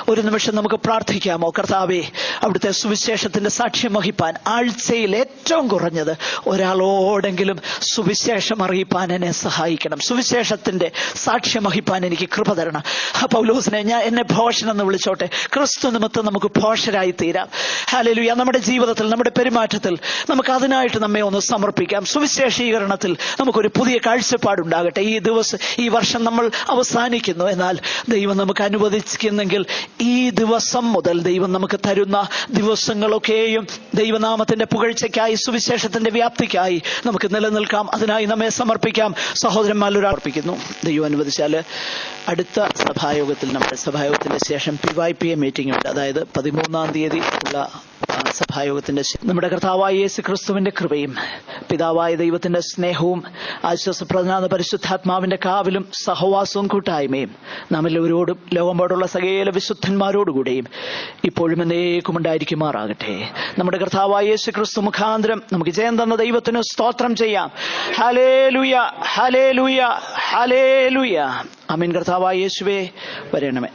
[SPEAKER 1] ഒരു നിമിഷം നമുക്ക് പ്രാർത്ഥിക്കാമോ? കർത്താവേ, അവിടുത്തെ സുവിശേഷത്തിന്റെ സാക്ഷ്യം വഹിപ്പാൻ ആഴ്ചയിൽ ഏറ്റവും കുറഞ്ഞത് ഒരാളോടെങ്കിലും സുവിശേഷം അറിയിപ്പാൻ എന്നെ സഹായിക്കണം. സുവിശേഷത്തിന്റെ സാക്ഷ്യം വഹിപ്പാൻ എനിക്ക് കൃപ തരണം. പൗലോസിനെ എന്നെ ഭോഷൻ എന്ന് വിളിച്ചോട്ടെ. ക്രിസ്തു നിമിത്തം നമുക്ക് ഭോഷരായി തീരാം. ഹല്ലേലൂയ. നമ്മുടെ ജീവിതത്തിൽ, നമ്മുടെ പെരുമാറ്റത്തിൽ നമുക്ക് അതിനായിട്ട് നമ്മെ ഒന്ന് സമർപ്പിക്കാം. സുവിശേഷീകരണത്തിൽ നമുക്കൊരു പുതിയ കാഴ്ചപ്പാടുണ്ടാകട്ടെ. ഈ വർഷം നമ്മൾ അവസാനിക്കുന്നു. എന്നാൽ ദൈവം നമുക്ക് അനുവദിക്കുന്നെങ്കിൽ ഈ ദിവസം മുതൽ ദൈവം നമുക്ക് തരുന്ന ദിവസങ്ങളൊക്കെയും ദൈവനാമത്തിന്റെ പുകഴ്ചയ്ക്കായി, സുവിശേഷത്തിന്റെ വ്യാപ്തിക്കായി നമുക്ക് നിലനിൽക്കാം. അതിനായി നമ്മെ സമർപ്പിക്കാം. സഹോദരന്മാരിൽ അർപ്പിക്കുന്നു. ദൈവം അനുവദിച്ചാൽ അടുത്ത നമ്മുടെ സഭായോഗത്തിന്റെ ശേഷം PYPA മീറ്റിംഗ് ഉണ്ട്. അതായത് 13-ാം തീയതി ഉള്ള സഭായോഗത്തിന്റെ നമ്മുടെ കർത്താവായ യേശു ക്രിസ്തുവിന്റെ കൃപയും പിതാവായ ദൈവത്തിന്റെ സ്നേഹവും ആശ്വാസപ്രദനായ പരിശുദ്ധാത്മാവിന്റെ കാവലും സഹവാസവും കൂട്ടായ്മയും നാം എല്ലാവരോടും ലോകമ്പോടുള്ള സകല വിശുദ്ധന്മാരോടുകൂടെയും ഇപ്പോഴും എന്നേക്കും ഉണ്ടായിരിക്കുമാറാകട്ടെ. നമ്മുടെ കർത്താവായ യേശു ക്രിസ്തു മുഖാന്തരം നമുക്ക് ജയം തന്ന ദൈവത്തിന് സ്തോത്രം ചെയ്യാം. ഹല്ലേലൂയ, ഹല്ലേലൂയ, ഹല്ലേലൂയ. ആമേൻ. കർത്താവായ യേശുവേ വരണമേ.